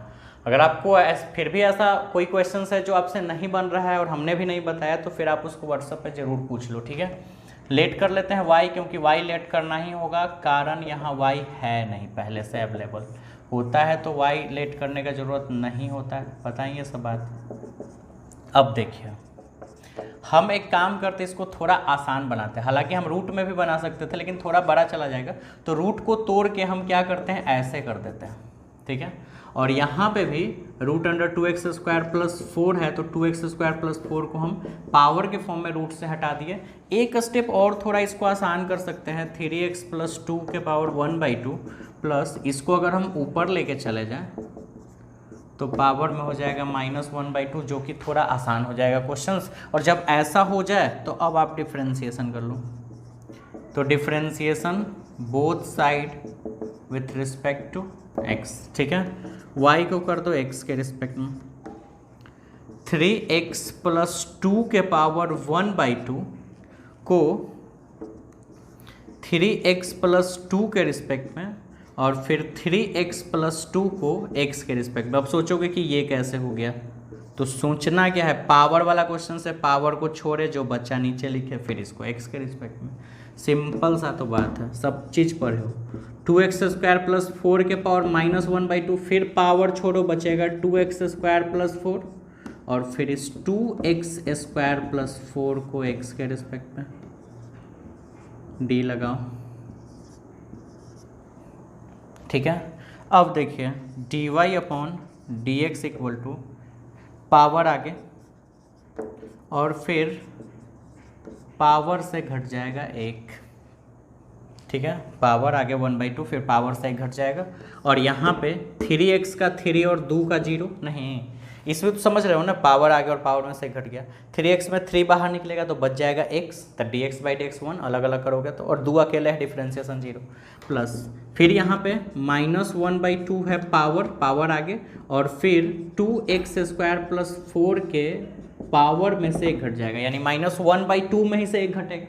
अगर आपको फिर भी ऐसा कोई क्वेश्चन है जो आपसे नहीं बन रहा है और हमने भी नहीं बताया तो फिर आप उसको व्हाट्सएप पे ज़रूर पूछ लो, ठीक है। लेट कर लेते हैं y, क्योंकि y लेट करना ही होगा, कारण यहाँ y है नहीं पहले से अवेलेबल, होता है तो y लेट करने का ज़रूरत नहीं होता है, बताइए ये सब बात। अब देखिए, हम एक काम करते, इसको थोड़ा आसान बनाते हैं, हालांकि हम रूट में भी बना सकते थे लेकिन थोड़ा बड़ा चला जाएगा, तो रूट को तोड़ के हम क्या करते हैं, ऐसे कर देते हैं, ठीक है। और यहाँ पे भी √2x² + 4 है तो 2x² + 4 को हम पावर के फॉर्म में रूट से हटा दिए। एक स्टेप और थोड़ा इसको आसान कर सकते हैं, 3x + 2 के पावर 1/2 प्लस इसको अगर हम ऊपर लेके चले जाएं तो पावर में हो जाएगा -1/2, जो कि थोड़ा आसान हो जाएगा क्वेश्चंस। और जब ऐसा हो जाए तो अब आप डिफ्रेंसिएशन कर लो, तो differentiation both side with respect to x, ठीक है। y को कर दो x के रिस्पेक्ट में, 3x + 2 के पावर 1/2 को 3x + 2 के रिस्पेक्ट में, और फिर 3x + 2 को x के रिस्पेक्ट में। अब सोचोगे कि ये कैसे हो गया, तो सोचना क्या है, पावर वाला क्वेश्चन से पावर को छोड़े, जो बच्चा नीचे लिखे, फिर इसको x के रिस्पेक्ट में। सिंपल सा तो बात है, सब चीज़ पढ़े हो। 2x² + 4 के पावर -1/2, फिर पावर छोड़ो, बचेगा 2x² + 4, और फिर इस 2x² + 4 को x के रिस्पेक्ट में d लगाओ, ठीक है। अब देखिए dy/dx = पावर आगे और फिर पावर से घट जाएगा 1, ठीक है। पावर आगे 1/2, फिर पावर से 1 घट जाएगा, और यहाँ पे 3x का 3 और 2 का 0 नहीं, इसमें तो समझ रहे हो ना, पावर आगे और पावर में से घट गया, 3x में 3 बाहर निकलेगा तो बच जाएगा x, तो dx/dx 1, अलग अलग करोगे तो, और 2 अकेले है, डिफ्रेंसिएशन 0, प्लस फिर यहाँ पे -1/2 है पावर आगे, और फिर 2x² + 4 के पावर में से 1 घट जाएगा, यानी -1/2 में ही से 1 घटेगा,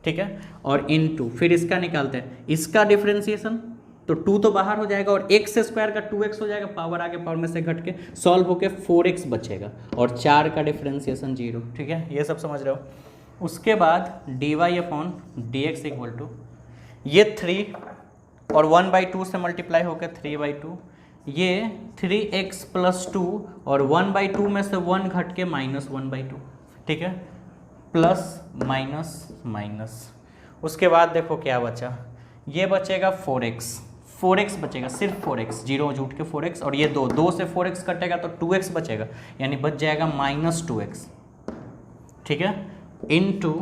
ठीक है। और इनटू फिर इसका निकालते हैं, इसका डिफ्रेंसिएशन, तो 2 तो बाहर हो जाएगा और x² का 2x हो जाएगा, पावर आगे पावर में से घट के सॉल्व होके 4x बचेगा, और 4 का डिफ्रेंसिएशन 0, ठीक है। ये सब समझ रहे हो। उसके बाद dy upon dx equal to ये 3 और 1/2 से मल्टीप्लाई होकर 3/2, ये 3x प्लस 2 और 1/2 में से 1 घट के -1/2, ठीक है, प्लस माइनस माइनस। उसके बाद देखो क्या बचा, ये बचेगा 4x बचेगा, सिर्फ 4x, जीरो जुट के 4x, और ये 2 से 4x कटेगा तो 2x बचेगा, यानी बच जाएगा -2x, ठीक है, इंटू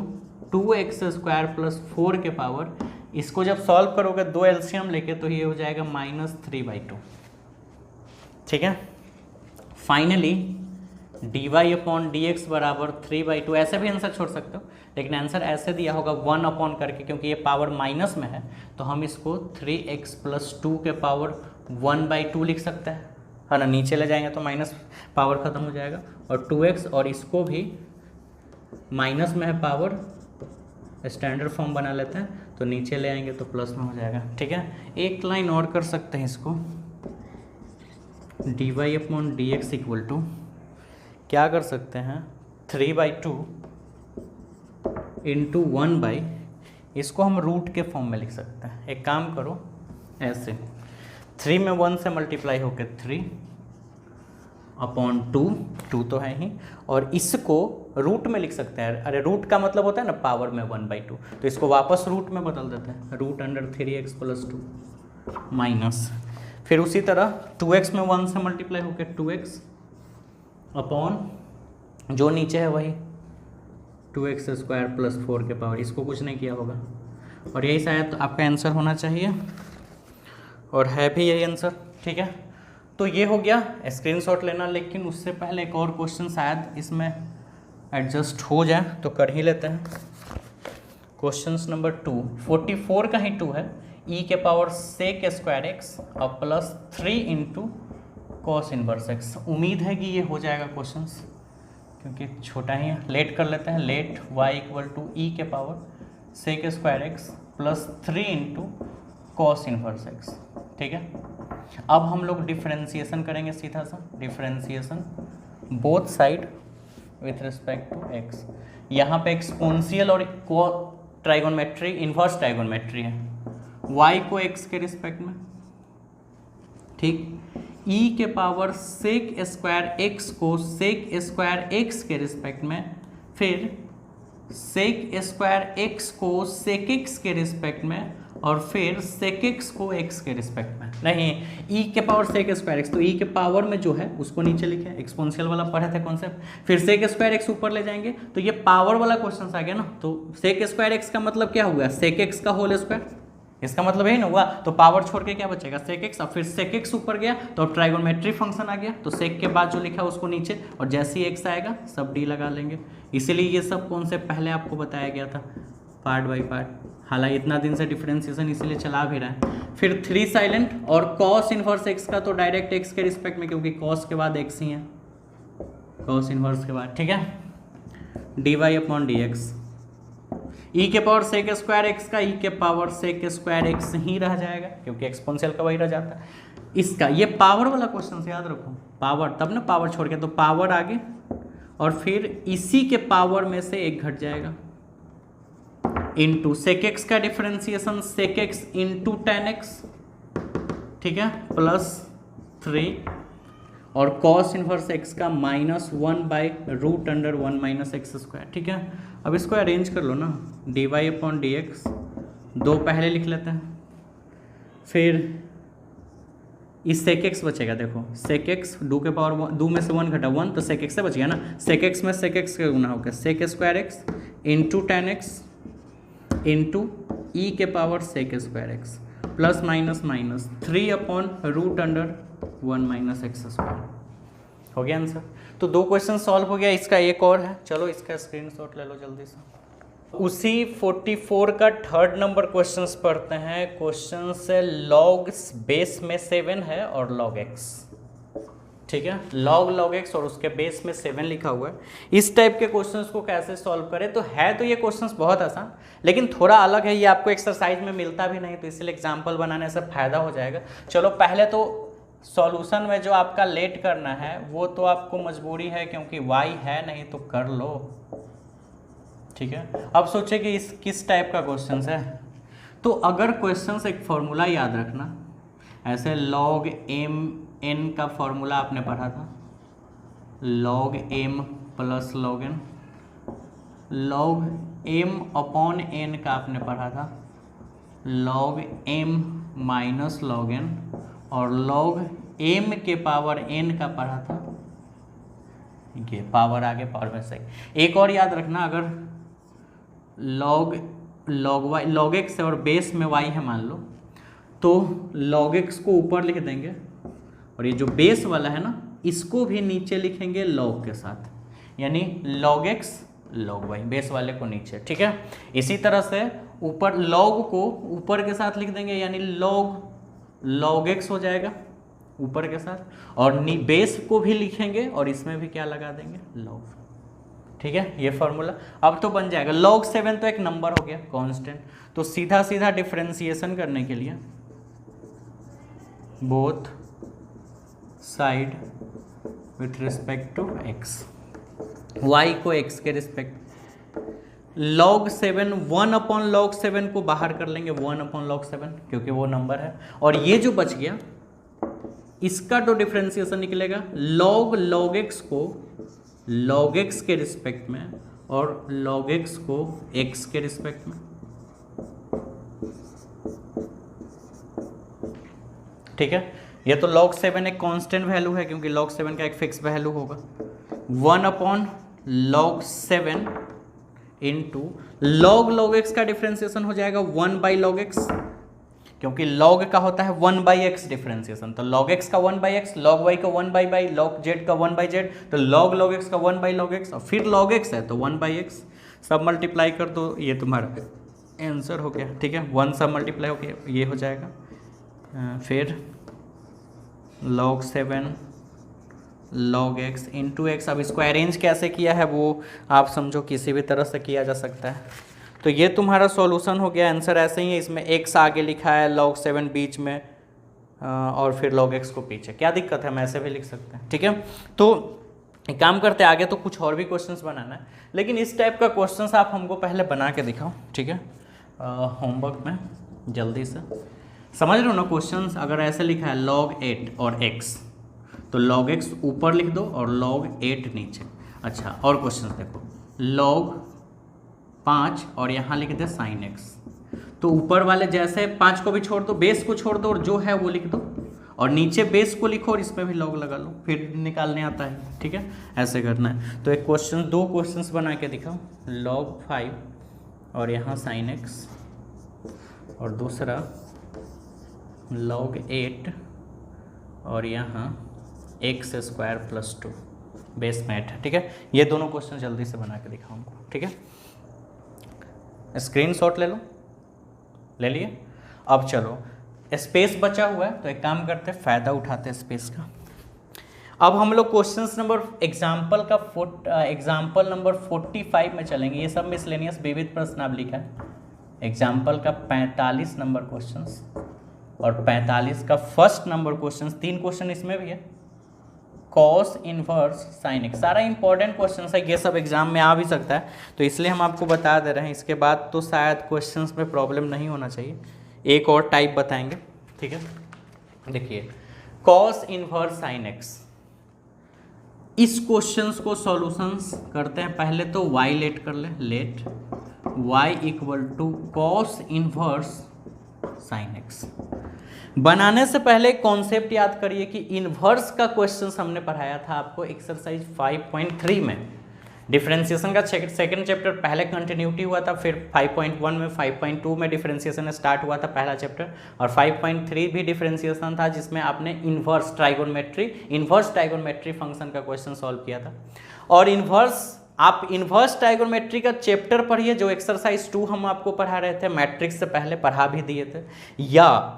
2x² प्लस 4 के पावर। इसको जब सॉल्व करोगे 2 एलसीएम लेके तो ये हो जाएगा -3/2, ठीक है। फाइनली dy अपॉन dx बराबर 3/2, ऐसे भी आंसर छोड़ सकते हो, लेकिन आंसर ऐसे दिया होगा 1 अपॉन करके, क्योंकि ये पावर माइनस में है तो हम इसको 3x प्लस 2 के पावर 1/2 लिख सकते हैं, है ना। नीचे ले जाएंगे तो माइनस पावर ख़त्म हो जाएगा, और 2x, और इसको भी माइनस में है पावर, स्टैंडर्ड फॉर्म बना लेते हैं तो नीचे ले आएंगे तो प्लस में हो जाएगा, ठीक है। एक लाइन और कर सकते हैं इसको, dy upon dx equal to क्या कर सकते हैं 3/2 इंटू 1/, इसको हम रूट के फॉर्म में लिख सकते हैं। एक काम करो ऐसे, 3 में 1 से मल्टीप्लाई होकर 3 अपॉन 2 तो है ही, और इसको रूट में लिख सकते हैं। अरे रूट का मतलब होता है ना पावर में 1/2, तो इसको वापस रूट में बदल देते हैं, root under 3x plus 2 minus, फिर उसी तरह 2x में 1 से मल्टीप्लाई होकर 2x अपॉन जो नीचे है वही 2x² प्लस 4 के पावर, इसको कुछ नहीं किया होगा, और यही शायद आपका आंसर होना चाहिए, और है भी यही आंसर, ठीक है। तो ये हो गया, स्क्रीनशॉट लेना, लेकिन उससे पहले एक और क्वेश्चन शायद इसमें एडजस्ट हो जाए तो कर ही लेते हैं। क्वेश्चन नंबर 2, 44 का ही 2 है, e के पावर sec² x और plus 3 into cos inverse x। उम्मीद है कि ये हो जाएगा क्वेश्चंस, क्योंकि छोटा ही है। लेट कर लेते हैं, let y equal to e के power sec² x plus 3 into cos inverse x, ठीक है। अब हम लोग डिफरेंशिएशन करेंगे, सीधा सा differentiation both side with respect to x। यहाँ पे एक्सपोनेंशियल और ट्राइगोनोमेट्री, इन्वर्स ट्राइगोनोमेट्री है, y को x के रिस्पेक्ट में, ठीक, e के पावर sec² x को sec² x के रिस्पेक्ट में, फिर sec² x को sec x के रिस्पेक्ट में, और फिर sec x को x के रिस्पेक्ट में। नहीं, e के पावर sec² x, तो e के पावर में जो है उसको नीचे लिखे, एक्सपोनेंशियल वाला पढ़े थे कॉन्सेप्ट, फिर sec² x ऊपर ले जाएंगे तो ये पावर वाला क्वेश्चन आ गया ना। तो sec² x का मतलब क्या हुआ, sec x का होल स्क्वायर, इसका मतलब यही ना हुआ। तो पावर छोड़ के क्या बचेगा sec x, और फिर sec x ऊपर गया तो ट्राइगोनोमेट्री फंक्शन आ गया, तो sec के बाद जो लिखा उसको नीचे, और जैसे ही x आएगा सब d लगा लेंगे। इसीलिए ये सब कॉन्सेप्ट पहले आपको बताया गया था पार्ट बाय पार्ट, हालांकि इतना दिन से डिफरेंशिएशन इसीलिए चला भी रहा है। फिर 3 साइलेंट, और cos इनवर्स x का तो डायरेक्ट x के रिस्पेक्ट में, क्योंकि cos के बाद x ही है, cos इनवर्स के बाद, ठीक है। dy अपॉन dx, e के पावर sec² x का e के पावर sec² x ही रह जाएगा, क्योंकि एक्सपोनेंशियल का वही रह जाता है। इसका ये पावर वाला क्वेश्चन से याद रखो, पावर तब ना, पावर छोड़ के तो पावर आगे, और फिर इसी के पावर में से एक घट जाएगा, इंटू sec x का differentiation sec x into tan x, ठीक है, प्लस 3, और cos इनवर्स x का -1/√1 माइनस x², ठीक है। अब इसको अरेंज कर लो ना, dy अपॉन dx, 2 पहले लिख लेते हैं, फिर इस sec x बचेगा, देखो sec x 2 के पावर 2 में से 1 घटा 1, तो sec x से बच गया ना, sec x में sec x का गुना होगा sec² x into tan x into e के power sec² x plus minus minus 3/√1 minus x²। हो गया आंसर। तो 2 क्वेश्चन सॉल्व हो गया, इसका एक और है, चलो इसका स्क्रीनशॉट ले लो जल्दी से। उसी 44 का 3rd नंबर क्वेश्चंस पढ़ते हैं। क्वेश्चन से log बेस में 7 है और log x, ठीक है, log x और उसके बेस में 7 लिखा हुआ है। इस टाइप के क्वेश्चंस को कैसे सॉल्व करें, तो है तो ये क्वेश्चंस बहुत आसान, लेकिन थोड़ा अलग है, ये आपको एक्सरसाइज में मिलता भी नहीं, तो इसलिए एग्जाम्पल बनाने से फायदा हो जाएगा। चलो पहले तो सॉल्यूशन में जो आपका लेट करना है वो तो आपको मजबूरी है, क्योंकि y है नहीं तो कर लो, ठीक है। अब सोचे कि इस किस टाइप का क्वेश्चन है। तो अगर क्वेश्चन एक फॉर्मूला याद रखना, ऐसे log m n का फॉर्मूला आपने पढ़ा था, log m plus log n, log m upon n का आपने पढ़ा था log m minus log n, और log m के पावर n का पढ़ा था, ये पावर आगे पावर में सही। एक और याद रखना, अगर log y log x और बेस में y है मान लो, तो log x को ऊपर लिख देंगे और ये जो बेस वाला है ना इसको भी नीचे लिखेंगे log के साथ, यानी log x log y, base वाले को नीचे, ठीक है। इसी तरह से ऊपर log को ऊपर के साथ लिख देंगे, यानी log x हो जाएगा ऊपर के साथ, और बेस को भी लिखेंगे और इसमें भी क्या लगा देंगे log, ठीक है। ये फॉर्मूला अब तो बन जाएगा। log 7 तो एक नंबर हो गया कांस्टेंट, तो सीधा सीधा डिफरेंशिएशन करने के लिए both side with respect to x, y को x के रिस्पेक्ट, log 7 1 अपॉन log 7 को बाहर कर लेंगे 1 अपॉन log 7 क्योंकि वो नंबर है, और ये जो बच गया इसका तो डिफरेंशिएशन निकलेगा log x को log x के रिस्पेक्ट में और log x को x के रिस्पेक्ट में, ठीक है। ये तो log 7 एक कांस्टेंट वैल्यू है क्योंकि log 7 का एक फिक्स वैल्यू होगा, 1 upon log 7 into log x का डिफरेंशिएशन हो जाएगा 1 बाई log x, क्योंकि log का होता है 1 बाई एक्स डिफरेंशिएशन, तो log x का 1 बाई एक्स, log y का 1 बाई log z का 1 बाई z, तो log x का 1 बाई log x, और फिर log x है तो 1 बाई x, सब मल्टीप्लाई कर दो, ये तुम्हारा आंसर हो गया, ठीक है। 1 सब मल्टीप्लाई हो गया, ये हो जाएगा, फिर log 7 log x into x. अब इसको अरेंज कैसे किया है वो आप समझो, किसी भी तरह से किया जा सकता है। तो ये तुम्हारा सॉल्यूशन हो गया, आंसर ऐसे ही है, इसमें x आगे लिखा है, log 7 बीच में, और फिर log x को पीछे, क्या दिक्कत है, हम ऐसे भी लिख सकते हैं, ठीक है। तो एक काम करते हैं, आगे तो कुछ और भी क्वेश्चंस बनाना है, लेकिन इस टाइप का क्वेश्चंस आप हमको पहले बना के दिखाओ, ठीक है, होमवर्क में जल्दी से। समझ रहे हो ना क्वेश्चंस, अगर ऐसे लिखा है log 8 और x, तो log x ऊपर लिख दो और log 8 नीचे। अच्छा, और क्वेश्चंस देखो, log 5 और यहाँ लिख दे sin x, तो ऊपर वाले जैसे 5 को भी छोड़ दो, बेस को छोड़ दो और जो है वो लिख दो, और नीचे बेस को लिखो और इसमें भी log लगा लो, फिर निकालने आता है, ठीक है, ऐसे करना है। तो एक क्वेश्चन, दो क्वेश्चंस बना के दिखाओ, log 5 और यहाँ sin x, और दूसरा log 8 और यहाँ x स्क्वायर प्लस 2 बेस में 8 है, ठीक है। ये दोनों क्वेश्चन जल्दी से बना के दिखाओ हमको, ठीक है। स्क्रीनशॉट ले लो, ले लिए। अब चलो, स्पेस बचा हुआ है तो एक काम करते हैं, फ़ायदा उठाते हैं स्पेस का। अब हम लोग क्वेश्चंस नंबर एग्जाम्पल नंबर 45 में चलेंगे। ये सब मिसलेनियस विविध प्रश्नावली का है। एग्जाम्पल का 45 नंबर क्वेश्चंस और 45 का फर्स्ट नंबर क्वेश्चंस, 3 क्वेश्चन इसमें भी है। कॉस इनवर्स साइन एक्स, सारा इंपॉर्टेंट क्वेश्चन है, ये सब एग्जाम में आ भी सकता है, तो इसलिए हम आपको बता दे रहे हैं। इसके बाद तो शायद क्वेश्चंस में प्रॉब्लम नहीं होना चाहिए। एक और टाइप बताएंगे, ठीक है। देखिए, कॉस इनवर्स साइन एक्स, इस क्वेश्चंस को सॉल्यूशंस करते हैं। पहले तो y लेट कर ले, let y equal to cos inverse sine X. बनाने से पहले कॉन्सेप्ट याद करिए कि इन्वर्स का क्वेश्चन हमने पढ़ाया था आपको एक्सरसाइज 5.3 में। डिफरेंशिएशन का सेकंड चैप्टर पहले कंटिन्यूटी हुआ था, फिर 5.1 में 5.2 में डिफरेंशिएशन स्टार्ट हुआ था पहला चैप्टर, और 5.3 भी डिफरेंशिएशन था जिसमें आपने इन्वर्स ट्राइगोनोमेट्री फंक्शन का क्वेश्चन सॉल्व किया था। और आप इन्वर्स ट्राइगोनोमेट्री का चैप्टर पढ़िए, जो एक्सरसाइज 2 हम आपको पढ़ा रहे थे, मैट्रिक्स से पहले पढ़ा भी दिए थे, या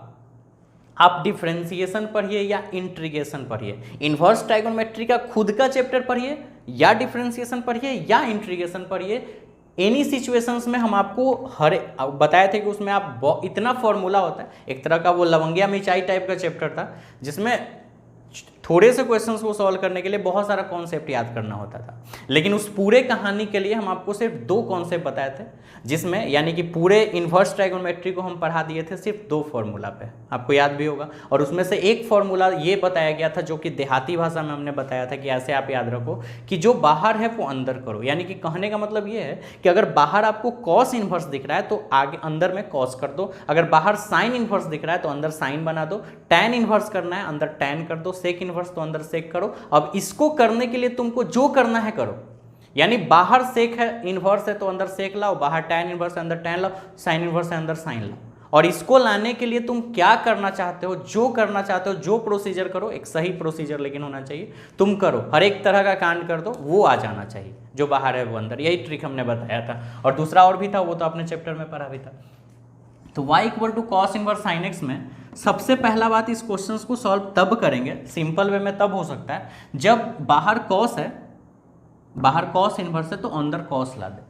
आप डिफरेंशिएशन पढ़िए या इंटीग्रेशन पढ़िए। इन्वर्स ट्राइगोनोमेट्री का खुद का चैप्टर पढ़िए, या डिफरेंशिएशन पढ़िए, या इंटीग्रेशन पढ़िए। एनी सिचुएशंस में हम आपको बताए थे कि उसमें आप इतना फॉर्मूला होता है, एक तरह का वो लवंगिया मिर्चाई टाइप का चैप्टर था, जिसमें थोड़े से क्वेश्चंस को सॉल्व करने के लिए बहुत सारा कॉन्सेप्ट याद करना होता था, लेकिन उस पूरे कहानी के लिए हम आपको सिर्फ 2 कॉन्सेप्ट बताए थे, जिसमें यानी कि पूरे इन्वर्स ट्राइगोनोमेट्री को हम पढ़ा दिए थे सिर्फ 2 फॉर्मूला पे, आपको याद भी होगा। और उसमें से एक फॉर्मूला ये बताया गया था जो कि देहाती भाषा में हमने बताया था कि ऐसे आप याद रखो कि जो बाहर है वो अंदर करो। यानी कि कहने का मतलब ये है कि अगर बाहर आपको कॉस इन्वर्स दिख रहा है तो आगे अंदर में कॉस कर दो, अगर बाहर साइन इन्वर्स दिख रहा है तो अंदर साइन बना दो, टैन इन्वर्स करना है अंदर टैन कर दो, सेक इन्वर्स तो अंदर सेक करो। अब इसको करने के लिए तुमको जो करना है करो, यानी बाहर सेक है इन्वर्स है तो अंदर सेक लाओ, बाहर टैन इन्वर्स है अंदर टैन लाओ, साइन इन्वर्स है अंदर साइन लाओ। और इसको लाने के लिए तुम क्या करना चाहते हो, जो करना चाहते हो, जो प्रोसीजर करो, एक सही प्रोसीजर लेकिन होना चाहिए, तुम करो, हर एक तरह का कांड कर दो, वो आ जाना चाहिए, जो बाहर है वो अंदर। यही ट्रिक हमने बताया था। और दूसरा और भी था, वो तो अपने चैप्टर में पढ़ा भी था। तो y equal to cos inverse sine X में सबसे पहला बात, इस क्वेश्चन को सॉल्व तब करेंगे, सिंपल वे में तब हो सकता है जब बाहर कॉस है, बाहर कॉस इनवर्स है तो अंदर कॉस ला दे,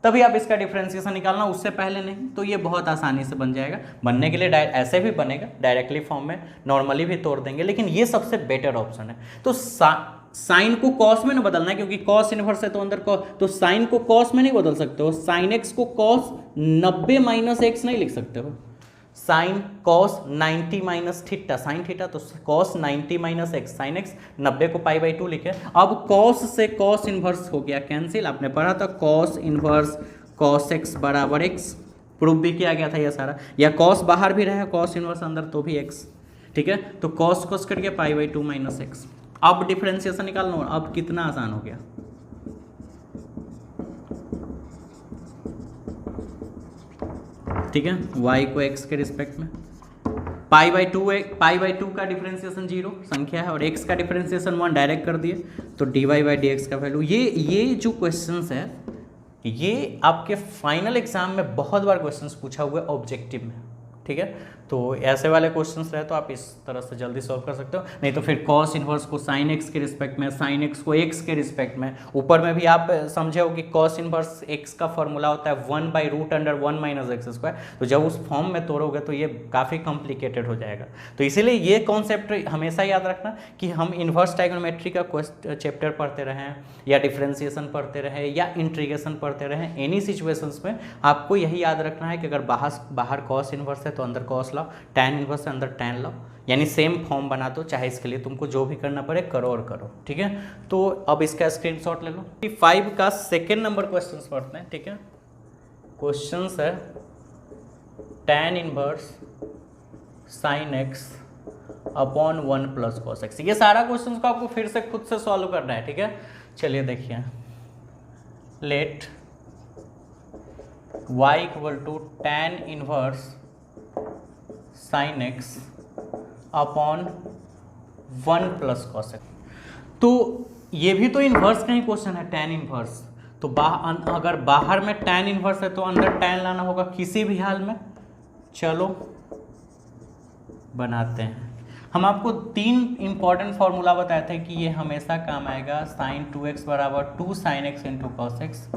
तभी आप इसका डिफरेंशिएशन निकालना, उससे पहले नहीं। तो ये बहुत आसानी से बन जाएगा। बनने के लिए ऐसे भी बनेगा, डायरेक्टली फॉर्म में नॉर्मली भी तोड़ देंगे, लेकिन ये सबसे बेटर ऑप्शन है। तो साइन को कॉस में ना बदलना है, क्योंकि कॉस इनवर्स है तो अंदर कॉस, तो साइन को कॉस में नहीं बदल सकते हो। साइन एक्स को कॉस 90 माइनस एक्स नहीं लिख सकते हो, sine cos 90 minus theta, sine theta तो cos 90 minus x, sine x 90 को पाई बाई 2 लिखे। अब कॉस से कॉस इनवर्स हो गया कैंसिल, आपने पढ़ा था कॉस इनवर्स कॉस एक्स बराबर एक्स, प्रूफ भी किया गया था ये सारा। या कॉस बाहर भी रहे, कॉस इनवर्स अंदर तो भी एक्स, ठीक है। तो कॉस कॉस करके पाई बाई 2 माइनस एक्स। अब डिफरेंशिएशन निकालना, अब कितना आसान हो गया, ठीक है। y को x के रिस्पेक्ट में पाई बाई 2 का डिफरेंशिएशन 0 संख्या है और x का डिफरेंशिएशन 1 डायरेक्ट कर दिए, तो dy बाई डी एक्स का वैल्यू। ये जो क्वेश्चंस है ये आपके फाइनल एग्जाम में बहुत बार क्वेश्चंस पूछा हुआ है ऑब्जेक्टिव में, ठीक है। तो ऐसे वाले क्वेश्चंस रहे तो आप इस तरह से जल्दी सॉल्व कर सकते हो। नहीं तो फिर कॉस इनवर्स को साइन एक्स के रिस्पेक्ट में, साइन एक्स को एक्स के रिस्पेक्ट में, ऊपर में भी आप समझे हो कि कॉस इनवर्स एक्स का फॉर्मूला होता है 1/√1 माइनस एक्स स्क्वायर। तो जब उस फॉर्म में तोड़ोगे तो ये काफ़ी कॉम्प्लिकेटेड हो जाएगा। तो इसीलिए ये कॉन्सेप्ट हमेशा याद रखना कि हम इन्वर्स ट्राइगोनोमेट्री का चैप्टर पढ़ते रहें या डिफरेंशिएशन पढ़ते रहें या इंटीग्रेशन पढ़ते रहें, एनी सिचुएशंस में आपको यही याद रखना है कि अगर बाहर कॉस इनवर्स है तो अंदर कॉस लाओ, टैन इनवर्स है अंदर टैन लाओ, यानी सेम फॉर्म बना दो, चाहे इसके लिए तुमको जो भी करना पड़े करो और करो, ठीक है। तो अब इसका स्क्रीनशॉट ले लो। 5 का सेकेंड नंबर क्वेश्चन पढ़ते हैं, ठीक है। क्वेश्चन है tan inverse sine X upon 1 plus cos x. ये सारा क्वेश्चन को आपको फिर से खुद से सॉल्व करना है, ठीक है। चलिए देखिए, let y equal to tan inverse sine X upon 1 plus cos X. तो ये भी तो इन्वर्स का ही क्वेश्चन है, टैन इन्वर्स। तो अगर बाहर में टैन इन्वर्स है तो अंदर टैन लाना होगा किसी भी हाल में। चलो बनाते हैं। हम आपको 3 इंपॉर्टेंट फार्मूला बताए थे कि ये हमेशा काम आएगा। साइन 2x बराबर 2 sine x into cos x,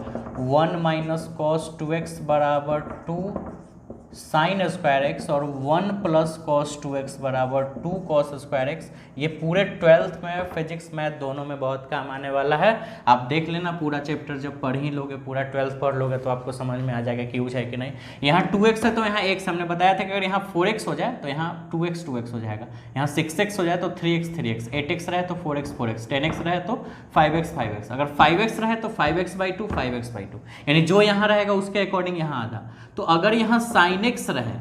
1 minus cos 2x बराबर 2 साइन स्क्वायर एक्स और 1 प्लस कॉस 2x बराबर 2 कॉस स्क्वायर एक्स। ये पूरे 12th में फिजिक्स मैथ दोनों में बहुत काम आने वाला है। आप देख लेना, पूरा चैप्टर जब पढ़ ही लोगे, पूरा 12th पढ़ लोगे तो आपको समझ में आ जाएगा कि यूज है कि नहीं। यहाँ 2x है तो यहाँ x, हमने बताया था कि अगर यहाँ 4x हो जाए तो यहाँ 2x हो जाएगा, यहाँ 6x हो जाए तो 3x, 8x रहे तो 4x, 10x रहे तो 5x, अगर 5x रहे तो 5x/2, यानी जो यहाँ रहेगा उसके अकॉर्डिंग यहाँ आधा। तो अगर यहाँ साइन x रहे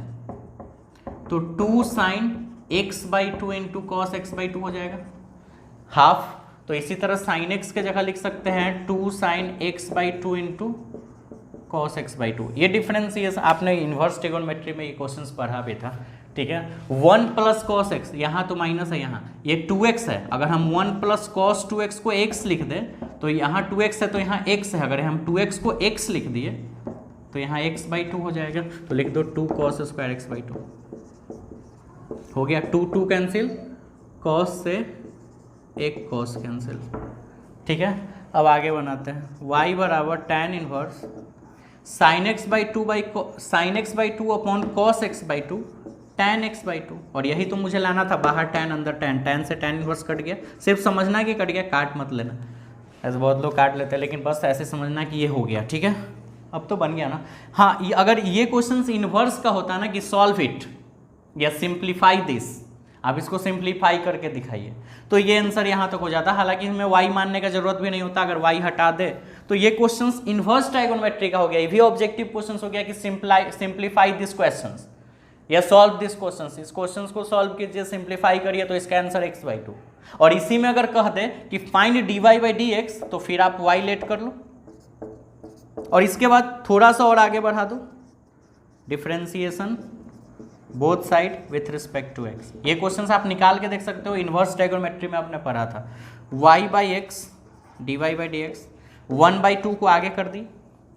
तो 2 sign x/2 into cos x/2 हो जाएगा, हाफ। तो इसी तरह साइन x के जगह लिख सकते हैं 2 sign x/2 into cos x/2। ये डिफरेंस ये आपने इन्वर्स ट्रिगोनोमेट्री में ये क्वेश्चंस पढ़ा भी था, ठीक है। 1 प्लस कॉस एक्स, यहाँ तो माइनस है, यहाँ ये 2x है। अगर हम 1 प्लस कॉस 2x को x लिख दें तो यहाँ 2x है तो यहाँ x है। अगर हम 2x को x लिख दिए तो यहाँ x/2 हो जाएगा। तो लिख दो 2 कॉस स्क्वायर x/2 हो गया। 2 कैंसिल, कॉस से एक कॉस कैंसिल, ठीक है। अब आगे बनाते हैं। y बराबर tan inverse sign x/2 upon cos x/2 tan x/2, और यही तो मुझे लाना था बाहर, tan अंदर tan, tan से tan इनवर्स कट गया, सिर्फ समझना कि कट गया, काट मत लेना, ऐसे बहुत लोग काट लेते हैं, लेकिन बस ऐसे समझना कि ये हो गया, ठीक है। अब तो बन गया ना। हाँ, अगर ये क्वेश्चन इनवर्स का होता ना कि सॉल्व इट या सिंप्लीफाई दिस, आप इसको सिंप्लीफाई करके दिखाइए, तो ये आंसर यहाँ तक हो जाता। हालांकि हमें y मानने का जरूरत भी नहीं होता, अगर y हटा दे तो ये क्वेश्चंस इनवर्स ट्राइगोनोमेट्री का हो गया। ये भी ऑब्जेक्टिव क्वेश्चंस हो गया कि सिंप्लीफाई दिस क्वेश्चंस या सॉल्व दिस क्वेश्चंस, इस क्वेश्चंस को सॉल्व कीजिए, सिंप्लीफाई करिए, तो इसका आंसर x/2। और इसी में अगर कह दे कि फाइंड dy/dx, तो फिर आप y लेट कर लो, और इसके बाद थोड़ा सा और आगे बढ़ा दो, differentiation both side with respect to x। ये क्वेश्चंस आप निकाल के देख सकते हो, इनवर्स ट्राइगोनोमेट्री में आपने पढ़ा था। y/x dy/dx, 1/2 को आगे कर दी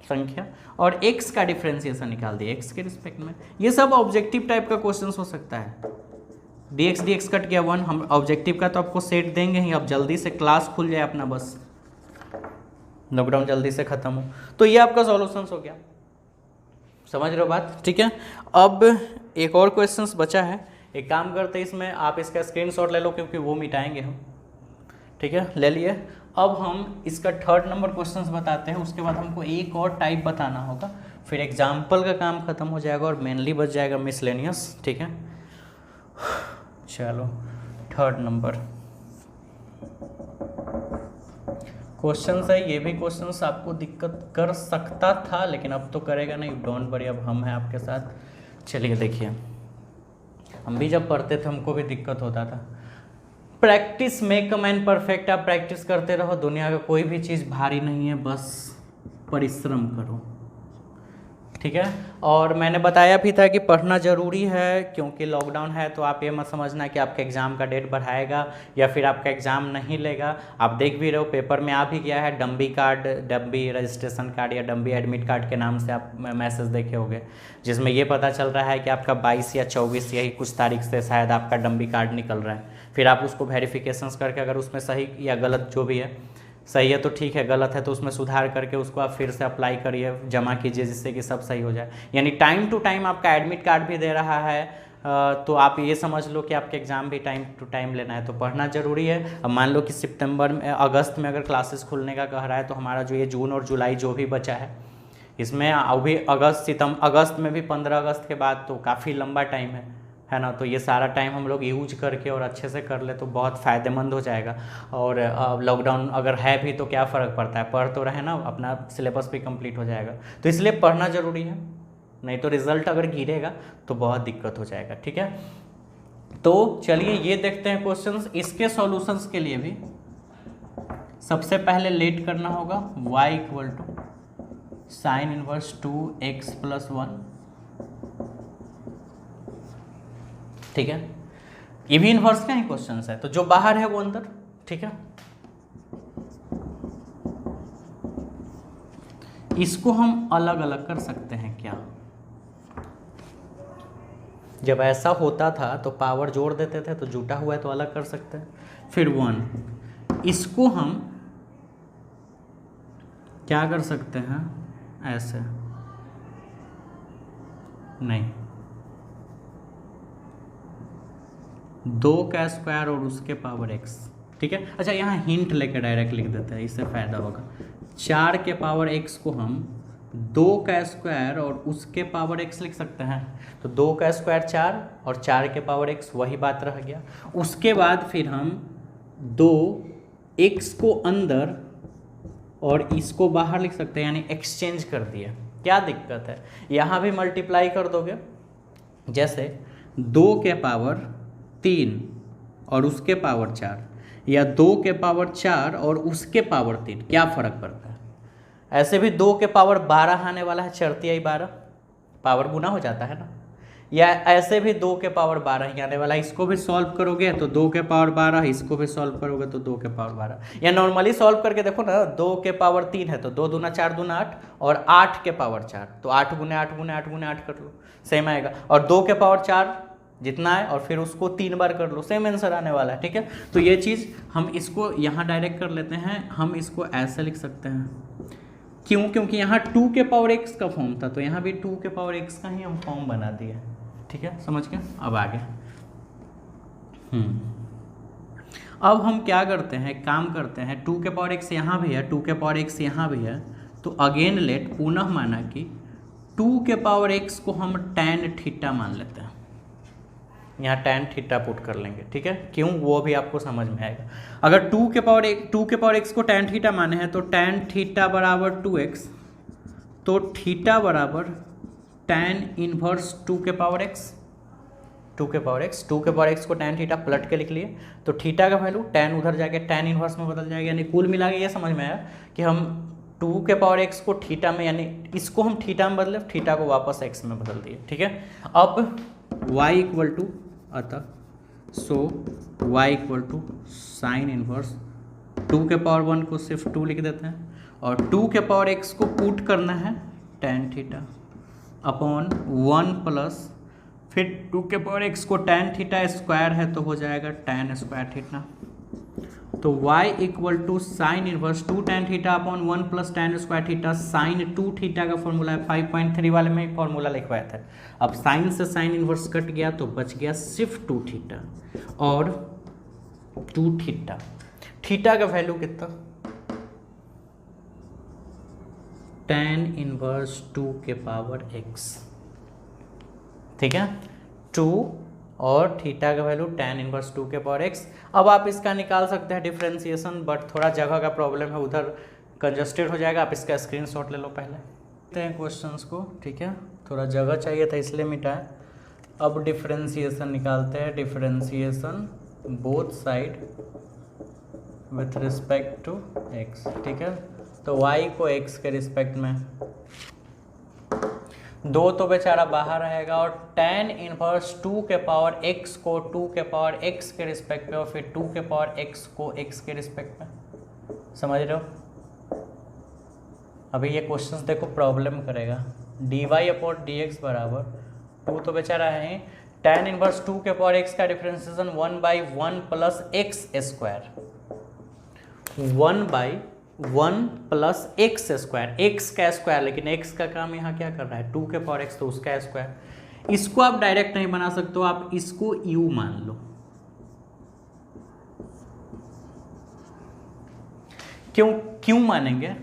संख्या, और x का डिफरेंशिएशन निकाल दिया x के रिस्पेक्ट में। ये सब ऑब्जेक्टिव टाइप का क्वेश्चंस हो सकता है। dx कट गया 1, हम ऑब्जेक्टिव का तो आपको सेट देंगे ही। अब जल्दी से क्लास खुल जाए अपना, बस लॉकडाउन जल्दी से खत्म हो, तो ये आपका सॉल्यूशंस हो गया। समझ रहे हो बात, ठीक है। अब एक और क्वेश्चंस बचा है, एक काम करते हैं, इसमें आप इसका स्क्रीनशॉट ले लो, क्योंकि वो मिटाएंगे हम, ठीक है, ले लिए। अब हम इसका 3rd नंबर क्वेश्चंस बताते हैं, उसके बाद हमको एक और टाइप बताना होगा, फिर एग्जाम्पल का काम खत्म हो जाएगा और मेनली बच जाएगा मिसलेनियस, ठीक है। चलो 3rd नंबर क्वेश्चन है, ये भी क्वेश्चन आपको दिक्कत कर सकता था, लेकिन अब तो करेगा नहीं, डोंट वरी, अब हम हैं आपके साथ। चलिए देखिए, हम भी जब पढ़ते थे हमको भी दिक्कत होता था। Practice make a man perfect, आप प्रैक्टिस करते रहो, दुनिया का कोई भी चीज़ भारी नहीं है, बस परिश्रम करो, ठीक है। और मैंने बताया भी था कि पढ़ना ज़रूरी है, क्योंकि लॉकडाउन है, तो आप ये मत समझना कि आपके एग्ज़ाम का डेट बढ़ाएगा या फिर आपका एग्ज़ाम नहीं लेगा। आप देख भी रहे हो, पेपर में आ भी गया है, डम्बी कार्ड, डम्बी रजिस्ट्रेशन कार्ड या डम्बी एडमिट कार्ड के नाम से आप मैसेज देखे होंगे, जिसमें ये पता चल रहा है कि आपका 22 या 24 यही कुछ तारीख से शायद आपका डम्बी कार्ड निकल रहा है। फिर आप उसको वेरिफिकेशंस करके, अगर उसमें सही या गलत जो भी है, सही है तो ठीक है, गलत है तो उसमें सुधार करके उसको आप फिर से अप्लाई करिए, जमा कीजिए, जिससे कि सब सही हो जाए। यानी टाइम टू टाइम आपका एडमिट कार्ड भी दे रहा है, तो आप ये समझ लो कि आपके एग्ज़ाम भी टाइम टू टाइम लेना है, तो पढ़ना ज़रूरी है। अब मान लो कि सितंबर में, अगस्त में अगर क्लासेस खुलने का कह रहा है, तो हमारा जो ये जून और जुलाई जो भी बचा है, इसमें अभी अगस्त में भी 15 अगस्त के बाद तो काफ़ी लंबा टाइम है ना। तो ये सारा टाइम हम लोग यूज करके और अच्छे से कर ले तो बहुत फ़ायदेमंद हो जाएगा। और लॉकडाउन अगर है भी तो क्या फ़र्क पड़ता है, पढ़ तो रहे ना, अपना सिलेबस भी कंप्लीट हो जाएगा। तो इसलिए पढ़ना ज़रूरी है, नहीं तो रिज़ल्ट अगर गिरेगा तो बहुत दिक्कत हो जाएगा, ठीक है। तो चलिए ये देखते हैं क्वेश्चंस। इसके सॉल्यूशंस के लिए भी सबसे पहले लेट करना होगा y = sin इनवर्स 2x + 1, ठीक है। ये भी इनवर्स का ही क्वेश्चन है, तो जो बाहर है वो अंदर, ठीक है। इसको हम अलग अलग कर सकते हैं क्या? जब ऐसा होता था तो पावर जोड़ देते थे, तो जुटा हुआ है तो अलग कर सकते हैं। फिर 1, इसको हम क्या कर सकते हैं, ऐसे नहीं, 2 का स्क्वायर और उसके पावर x, ठीक है। अच्छा, यहाँ हिंट लेके डायरेक्ट लिख देते हैं, इससे फ़ायदा होगा। 4 के पावर x को हम 2 का स्क्वायर और उसके पावर x लिख सकते हैं, तो 2 का स्क्वायर 4 और 4 के पावर x, वही बात रह गया। उसके बाद फिर हम 2x को अंदर और इसको बाहर लिख सकते हैं, यानी एक्सचेंज कर दिया। क्या दिक्कत है, यहाँ भी मल्टीप्लाई कर दोगे, जैसे 2 के पावर 3 और उसके पावर 4, या 2 के पावर 4 और उसके पावर 3, क्या फ़र्क पड़ता है। ऐसे भी 2 के पावर 12 आने वाला है, चरतियाई 12, पावर गुना हो जाता है ना। या ऐसे भी 2 के पावर 12 ही आने वाला है, इसको भी सॉल्व करोगे तो 2 के पावर 12, इसको भी सॉल्व करोगे तो 2 के पावर 12। या नॉर्मली सॉल्व करके देखो ना, 2 के पावर 3 है तो 2 दूना 4 दूना 8, और 8 के पावर 4, तो 8 गुने 8 गुने 8 गुने 8 कर लो, सेम आएगा। और 2 के पावर 4 जितना है और फिर उसको 3 बार कर लो, सेम आंसर आने वाला है, ठीक है। तो ये चीज़ हम इसको यहाँ डायरेक्ट कर लेते हैं, हम इसको ऐसे लिख सकते हैं, क्यों? क्योंकि यहाँ 2 के पावर x का फॉर्म था, तो यहाँ भी 2 के पावर x का ही हम फॉर्म बना दिए, ठीक है, समझ गए। अब आगे अब हम क्या करते हैं, काम करते हैं, 2 के पावर x यहाँ भी है, 2 के पावर x यहाँ भी है, तो अगेन लेट पुनः माना कि 2 के पावर x को हम tan थीटा मान लेते हैं, यहाँ tan थीटा पुट कर लेंगे, ठीक है। क्यों, वो भी आपको समझ में आएगा। अगर 2 के पावर x को tan थीटा माने हैं तो tan थीटा बराबर 2x, तो थीटा बराबर tan इनवर्स 2 के पावर x, 2 के पावर x को tan थीटा पलट के लिख लिए, तो थीटा का वैल्यू tan उधर जाके tan इनवर्स में बदल जाएगा, यानी कुल मिला के ये समझ में आया कि हम 2 के पावर x को थीटा में, यानी इसको हम थीटा में बदले, थीटा को वापस x में बदल दिए, ठीक है। अब y इक्वल टू, अतः so y equal to sine inverse 2 के पावर 1 को सिर्फ 2 लिख देते हैं, और 2 के पावर x को पुट करना है tan थीटा अपॉन 1 प्लस, फिर 2 के पावर x को tan थीटा स्क्वायर है तो हो जाएगा tan स्क्वायर थीटा, तो y equal to sine inverse 2 tan theta upon 1 plus tan square theta sine 2 theta का फॉर्मूला है, 5.3 वाले में ही फॉर्मूला लिखवाया था। अब साइन से साइन इनवर्स कट गया तो बच गया सिर्फ 2 थीटा, और 2 थीटा, थीटा का वैल्यू कितना, tan इनवर्स 2 के पावर x, ठीक है, 2 और थीटा का वैल्यू tan इनवर्स 2 के पावर x। अब आप इसका निकाल सकते हैं डिफरेंशिएशन, बट थोड़ा जगह का प्रॉब्लम है, उधर कंजस्टेड हो जाएगा, आप इसका स्क्रीनशॉट ले लो पहले। देखते हैं क्वेश्चंस को, ठीक है, थोड़ा जगह चाहिए था इसलिए मिटाए। अब डिफरेंशिएशन निकालते हैं, differentiation both side with respect to x, ठीक है। तो y को x के रिस्पेक्ट में, 2 तो बेचारा बाहर रहेगा, और tan इनवर्स 2 के पावर x को 2 के पावर x के रिस्पेक्ट में, और फिर 2 के पावर x को x के रिस्पेक्ट में, समझ रहे हो। अभी ये क्वेश्चंस देखो प्रॉब्लम करेगा, dy अपॉन dx बराबर 2 तो बेचारा है, tan इनवर्स 2 के पावर x का differentiation 1/1 plus x square, 1/1 plus x square, x का स्क्वायर, लेकिन एक्स का काम यहाँ क्या कर रहा है, 2 के पावर एक्स, तो उसका स्क्वायर। इसको आप डायरेक्ट नहीं बना सकते हो, आप इसको u मान लो। क्यों मानेंगे,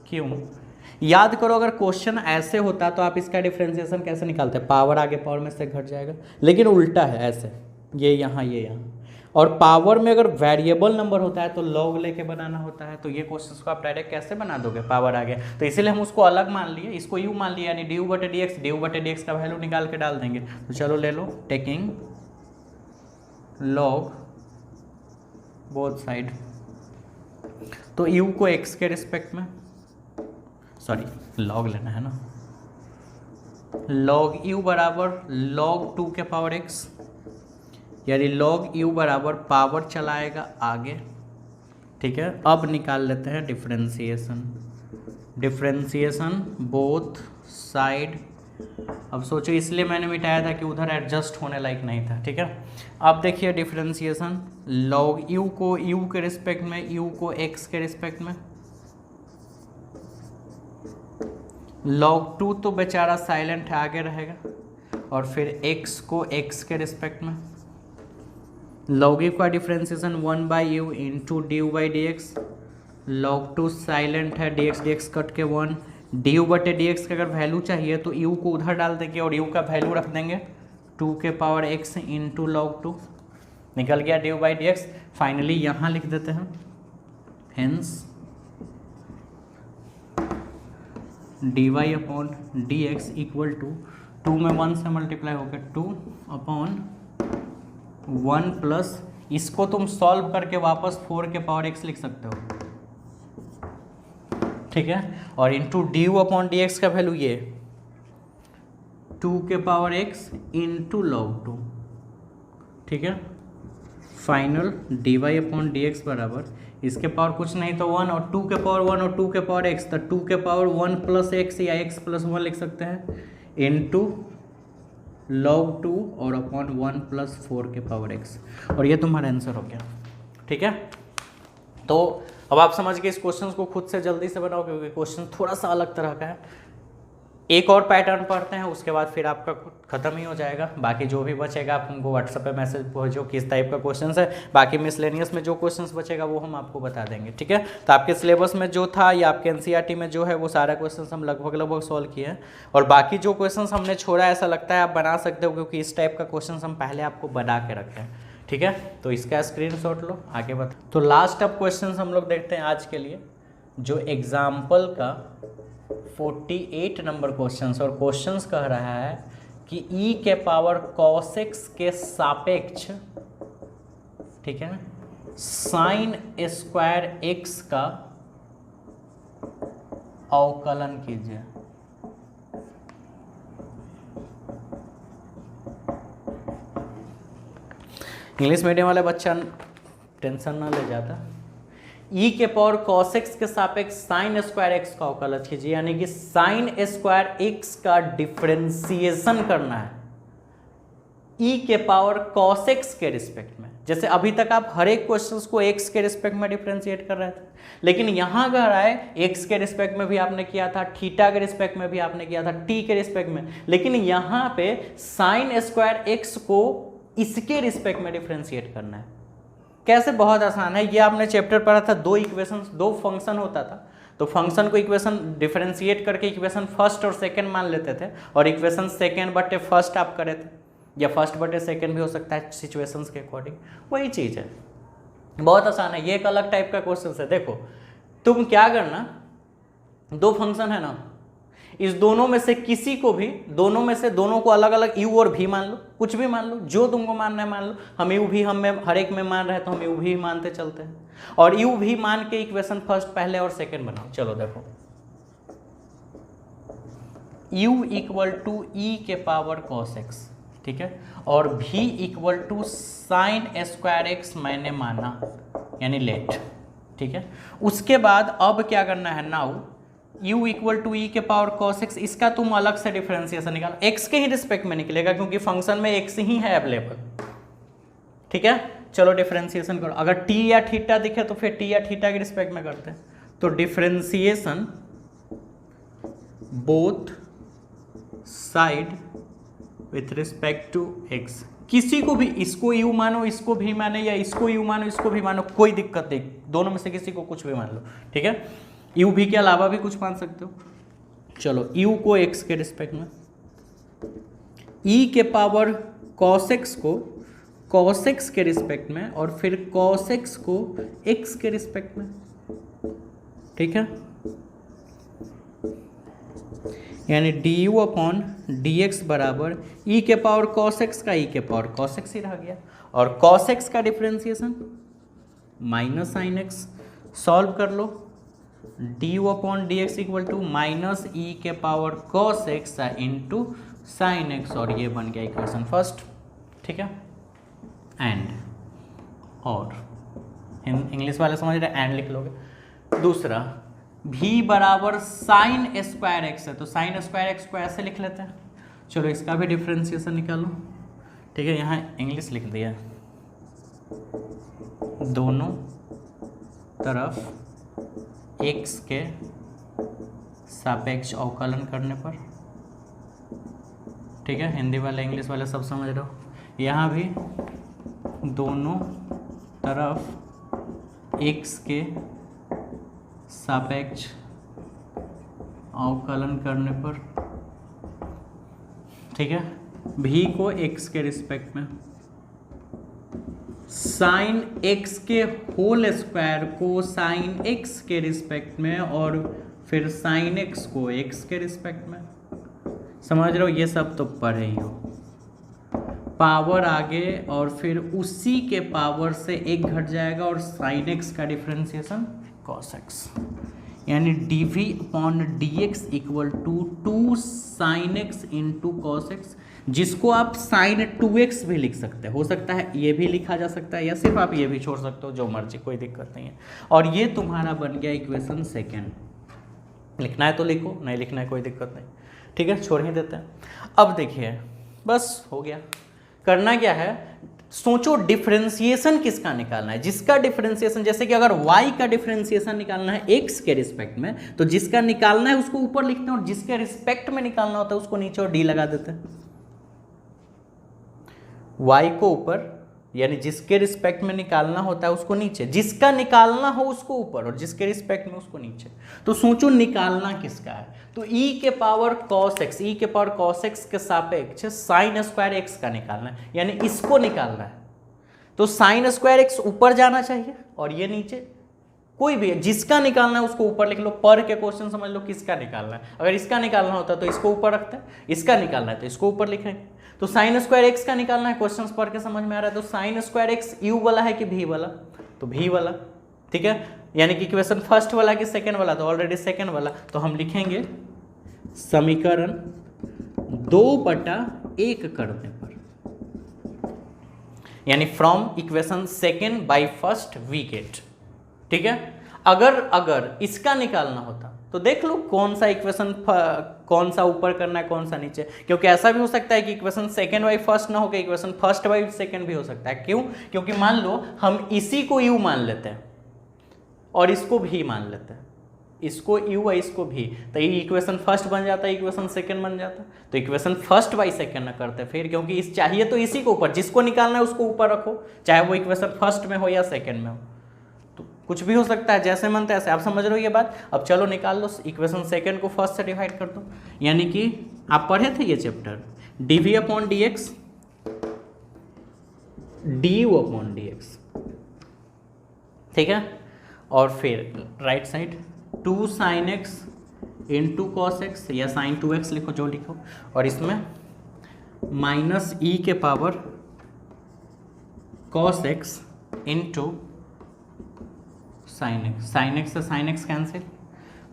क्यों, याद करो, अगर क्वेश्चन ऐसे होता तो आप इसका डिफरेंशिएशन कैसे निकालते, पावर आगे पावर में से घट जाएगा, लेकिन उल्टा है, ऐसे ये यहाँ ये यहाँ, और पावर में अगर वेरिएबल नंबर होता है तो लॉग लेके बनाना होता है, तो ये क्वेश्चन को आप डायरेक्ट कैसे बना दोगे, पावर आ गया, तो इसीलिए हम उसको अलग मान लिए, इसको यू मान लिया, यानी ड्यू बटे डी एक्स का वैल्यू निकाल के डाल देंगे। तो चलो ले लो, टेकिंग लॉग बोथ साइड, तो यू को एक्स के रिस्पेक्ट में, सॉरी लॉग लेना है ना, लॉग यू बराबर लॉग 2 के पावर एक्स, यानी लॉग यू बराबर पावर चलाएगा आगे, ठीक है। अब निकाल लेते हैं डिफरेंशिएशन, डिफरेंशिएशन बोथ साइड। अब सोचो, इसलिए मैंने मिटाया था कि उधर एडजस्ट होने लायक नहीं था, ठीक है। अब देखिए डिफरेंशिएशन, लॉग यू को यू के रिस्पेक्ट में, यू को एक्स के रिस्पेक्ट में, लॉग 2 तो बेचारा साइलेंट आगे रहेगा, और फिर x को x के रिस्पेक्ट में, लॉग यू का differentiation 1/u into due by D x, log 2 silent है, डी एक्स कट के 1, ड्यू बटे डी एक्स का अगर वैल्यू चाहिए तो u को उधर डाल देंगे और u का वैल्यू रख देंगे 2 के पावर x इंटू लॉग 2, निकल गया d u by D x. Finally यहाँ लिख देते हैं, hence d Y upon D x equal to 2 में 1 से मल्टीप्लाई होकर 2 अपॉन 1 प्लस, इसको तुम सॉल्व करके वापस 4 के पावर x लिख सकते हो, ठीक है, और into D you upon D x का वैल्यू ये 2 के पावर x इंटू लॉग 2, ठीक है। Final d Y upon D x बराबर, इसके पावर कुछ नहीं तो 1, और 2 के पावर 1 और 2 के पावर x, तो 2 के पावर 1 प्लस x या x प्लस 1 लिख सकते हैं, इंटू log 2 और अपॉन 1 प्लस 4 के पावर x, और ये तुम्हारा आंसर हो गया, ठीक है। तो अब आप समझ गए, इस क्वेश्चन को खुद से जल्दी से बनाओ, क्योंकि क्वेश्चन थोड़ा सा अलग तरह का है। एक और पैटर्न पढ़ते हैं, उसके बाद फिर आपका खत्म ही हो जाएगा। बाकी जो भी बचेगा आप हमको व्हाट्सएप पे मैसेज भेजो किस टाइप का क्वेश्चन है, बाकी मिसलेनियस में जो क्वेश्चंस बचेगा वो हम आपको बता देंगे, ठीक है। तो आपके सिलेबस में जो था या आपके एनसीईआरटी में जो है वो सारा क्वेश्चन हम लगभग सॉल्व किए हैं, और बाकी जो क्वेश्चन हमने छोड़ा ऐसा लगता है आप बना सकते हो, क्योंकि इस टाइप का क्वेश्चन हम पहले आपको बना के रखते हैं, ठीक है। तो इसका स्क्रीनशॉट लो, आगे बता। तो लास्ट अब क्वेश्चन हम लोग देखते हैं आज के लिए, जो एग्जाम्पल का 48 नंबर क्वेश्चंस, और क्वेश्चंस कह रहा है कि e के पावर cos x के सापेक्ष, ठीक है, साइन स्क्वायर x का अवकलन कीजिए। इंग्लिश मीडियम वाले बच्चा टेंशन ना ले जाता। e के पावर cos x के सापेक्ष साइन स्क्वायर x का अवकलन कीजिए, यानी कि साइन स्क्वायर x का डिफरेंशिएशन करना है e के पावर cos x के रिस्पेक्ट में। जैसे अभी तक आप हर एक क्वेश्चंस को x के रिस्पेक्ट में डिफरेंशिएट कर रहे थे, लेकिन यहां कह रहा है x के रिस्पेक्ट में भी आपने किया था, थीटा के रिस्पेक्ट में भी आपने किया था, t के रिस्पेक्ट में, लेकिन यहां पे साइन स्क्वायर x को इसके रिस्पेक्ट में डिफरेंशिएट करना है। कैसे? बहुत आसान है। ये आपने चैप्टर पढ़ा था, दो इक्वेशन, दो फंक्शन होता था, तो फंक्शन को इक्वेशन डिफरेंशिएट करके इक्वेशन फर्स्ट और सेकंड मान लेते थे, और इक्वेशन सेकंड बटे फर्स्ट आप करे थे, या फर्स्ट बटे सेकंड भी हो सकता है सिचुएशंस के अकॉर्डिंग। वही चीज़ है, बहुत आसान है। ये एक अलग टाइप का क्वेश्चन है। देखो तुम क्या करना, दो फंक्शन है ना, इस दोनों में से किसी को भी, दोनों में से दोनों को अलग अलग u और v मान लो, कुछ भी मान लो, जो तुमको मानना है मान लो। हम u v हम में हर एक में मान रहे हैं तो हम u v मानते चलते हैं, और u v मान के इक्वेशन फर्स्ट पहले और सेकंड बनाओ। चलो देखो, u इक्वल टू e के पावर cos x, ठीक है, और v equal to sine square x मैंने माना, यानी लेट, ठीक है। उसके बाद अब क्या करना है, now u equal to e के पावर cos x, इसका तुम अलग से डिफरेंशिएशन निकालो, x के ही रिस्पेक्ट में निकलेगा क्योंकि फंक्शन में x ही है अवेलेबल, ठीक है। चलो डिफरेंशिएशन करो, अगर t या थीटा दिखे तो फिर t या थीटा के रिस्पेक्ट में करते हैं, तो differentiation both side with respect to x। किसी को भी, इसको u मानो, इसको भी माने, या इसको u मानो, इसको भी मानो, कोई दिक्कत नहीं, दोनों में से किसी को कुछ भी मान लो, ठीक है। u भी के अलावा भी कुछ मान सकते हो। चलो u को x के रिस्पेक्ट में, e के पावर cos x को cos x के रिस्पेक्ट में, और फिर cos x को x के रिस्पेक्ट में, ठीक है। यानी du अपॉन dx बराबर e के पावर cos x का e के पावर cos x ही रह गया, और cos x का differentiation minus sine x। Solve कर लो, du upon D x equal to minus e के power cos x into sine x, और ये बन गया इक्वेशन फर्स्ट, ठीक है। एंड, और इंग्लिश वाले समझ रहे, एंड लिख लोगे। दूसरा, v बराबर साइन स्क्वायर x है, तो साइन स्क्वायर x को ऐसे लिख लेते हैं। चलो इसका भी डिफरेंशिएशन निकालो, ठीक है। यहाँ इंग्लिश लिख दिया, दोनों तरफ x के सापेक्ष अवकलन करने पर, ठीक है। हिंदी वाले इंग्लिश वाले सब समझ रहे हो। यहाँ भी दोनों तरफ x के सापेक्ष अवकलन करने पर, ठीक है। v को x के रिस्पेक्ट में, साइन x के होल स्क्वायर को साइन x के रिस्पेक्ट में, और फिर साइन x को x के रिस्पेक्ट में। समझ रहे हो, ये सब तो पढ़े ही हो। पावर आगे, और फिर उसी के पावर से एक घट जाएगा, और साइन x का डिफरेंशिएशन cos x, यानी dv upon dx equal to 2 sine x into cos x, जिसको आप साइन 2x भी लिख सकते हो सकता है ये भी लिखा जा सकता है, या सिर्फ आप ये भी छोड़ सकते हो, जो मर्जी, कोई दिक्कत नहीं है। और ये तुम्हारा बन गया इक्वेशन सेकेंड। लिखना है तो लिखो, नहीं लिखना है कोई दिक्कत नहीं, ठीक है, छोड़ ही देते हैं। अब देखिए, बस हो गया। करना क्या है, सोचो डिफरेंशिएशन किसका निकालना है, जिसका डिफरेंशिएशन, जैसे कि अगर y का डिफरेंशिएशन निकालना है x के रिस्पेक्ट में, तो जिसका निकालना है उसको ऊपर लिखते हैं और जिसके रिस्पेक्ट में निकालना होता है उसको नीचे और d लगा देते हैं। y को ऊपर, यानी जिसके रिस्पेक्ट में निकालना होता है उसको नीचे, जिसका निकालना हो उसको ऊपर और जिसके रिस्पेक्ट में उसको नीचे। तो सोचो निकालना किसका है, तो e के पावर cos x, e के पावर cos x के सापेक्ष sin स्क्वायर x का निकालना है, यानी इसको निकालना है। तो sin स्क्वायर x ऊपर जाना चाहिए और ये नीचे, कोई भी है जिसका निकालना है उसको ऊपर लिख लो। पर के क्वेश्चन समझ लो किसका निकालना है, अगर इसका निकालना होता तो इसको ऊपर रखते हैं, इसका निकालना है तो इसको ऊपर लिखेंगे। तो साइन स्क्वायर एक्स का निकालना है, क्वेश्चन पर के समझ में आ रहा है। तो साइन स्क्वायर एक्स यू वाला है कि भी वाला, तो भी वाला, ठीक है। यानी कि इक्वेशन फर्स्ट वाला कि सेकंड वाला, तो ऑलरेडी सेकंड वाला। तो हम लिखेंगे समीकरण 2/1 करने पर, यानी from equation second by first we get, ठीक है। अगर इसका निकालना होता तो देख लो कौन सा इक्वेशन कौन सा ऊपर करना है कौन सा नीचे, क्योंकि ऐसा भी हो सकता है कि इक्वेशन सेकंड बाई फर्स्ट ना होकर इक्वेशन फर्स्ट बाई सेकंड भी हो सकता है। क्यों? क्योंकि मान लो हम इसी को यू मान लेते हैं और इसको भी मान लेते हैं, इसको यू और इसको भी, तो ये इक्वेशन फर्स्ट बन जाता है, इक्वेशन सेकंड बन जाता है। तो इक्वेशन फर्स्ट बाई सेकंड ना करते फिर, क्योंकि इस चाहिए तो इसी को ऊपर, जिसको निकालना है उसको ऊपर रखो, चाहे वो इक्वेशन फर्स्ट में हो या सेकंड में हो, तो कुछ भी हो सकता है, जैसे मन तैसे। आप समझ रहे हो ये बात? अब चलो निकाल लो, इक्वेशन सेकंड को फर्स्ट से डिवाइड कर दो, यानी कि आप पढ़े थे ये chapter dv upon dx du upon dx, ठीक है। और फिर right side 2 sin x into cos x या sin 2x लिखो जो लिखो, और इसमें माइनस ई के power cos x into sine x, sine x से साइन एक्स कैंसिल,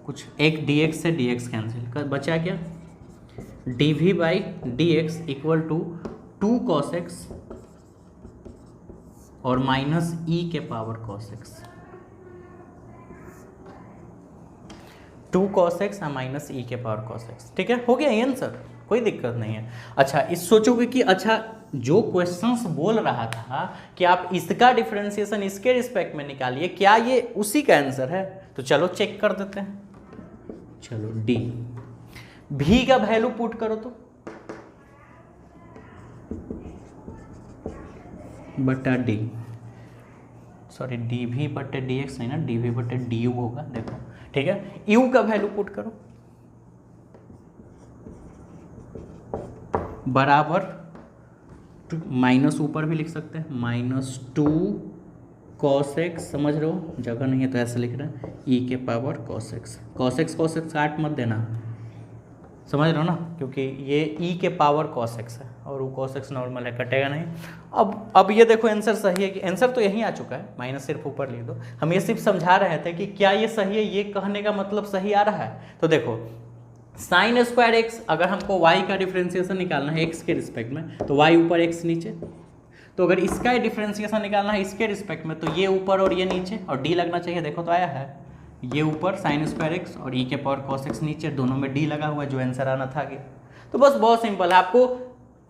कुछ एक dx से dx कैंसिल, बचा क्या dv by dx equal to 2 cos x और माइनस ई के power cos x, 2 cos x और माइनस ई के पावर cos x, ठीक है। हो गया ये आंसर, कोई दिक्कत नहीं है। अच्छा, इस सोचोगे कि अच्छा जो क्वेश्चंस बोल रहा था कि आप इसका डिफरेंशिएशन इसके रिस्पेक्ट में निकालिए, क्या ये उसी का आंसर है? तो चलो चेक कर देते हैं। चलो डी, भी का वैल्यू पुट करो तो बटा डी, सॉरी डी भी बटे डी एक्स नहीं ना, डी भी बटे डी यू होगा, देखो ठीक है। यू का वैल्यू पुट करो बराबर माइनस, ऊपर भी लिख सकते हैं -2 cos x, समझ रहे हो, जगह नहीं है तो ऐसे लिख रहे हैं e के power cos x, cos x काट मत देना, समझ रहे हो ना, क्योंकि ये e के पावर cos x है और वो cos x नॉर्मल है, कटेगा नहीं। अब ये देखो आंसर सही है कि, आंसर तो यहीं आ चुका है, माइनस सिर्फ ऊपर लिख दो। हम ये सिर्फ समझा रहे थे कि क्या ये सही है, ये कहने का मतलब सही आ रहा है। तो देखो साइन स्क्वायर एक्स, अगर हमको y का डिफरेंशिएशन निकालना है x के रिस्पेक्ट में, तो y ऊपर x नीचे। तो अगर इसका डिफरेंशिएशन निकालना है इसके रिस्पेक्ट में, तो ये ऊपर और ये नीचे, और d लगना चाहिए, देखो तो आया है, ये ऊपर साइन स्क्वायर एक्स और e के पावर cos x नीचे, दोनों में d लगा हुआ है, जो आंसर आना था आगे। तो बस बहुत सिंपल है। आपको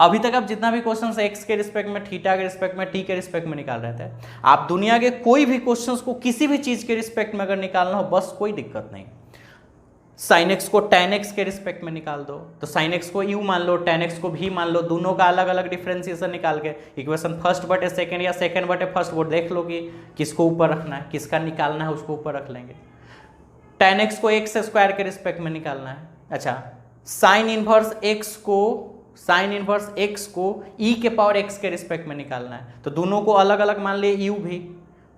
अभी तक आप जितना भी क्वेश्चन x के रिस्पेक्ट में, थीटा के रिस्पेक्ट में, t के रिस्पेक्ट में निकाल रहे थे, आप दुनिया के कोई भी क्वेश्चन को किसी भी चीज के रिस्पेक्ट में अगर निकालना हो, बस कोई दिक्कत नहीं। साइन एक्स को tan x के रिस्पेक्ट में निकाल दो, तो साइन एक्स को u मान लो, tan x को भी मान लो, दोनों का अलग अलग डिफरेंशिएशन निकाल के इक्वेशन फर्स्ट बटे सेकंड या सेकंड बटे फर्स्ट, वो देख लो कि किसको ऊपर रखना है, किसका निकालना है उसको ऊपर रख लेंगे। tan x को x स्क्वायर के रिस्पेक्ट में निकालना है। अच्छा, साइन इनवर्स x को e के पावर x के रिस्पेक्ट में निकालना है, तो दोनों को अलग अलग मान ले, u भी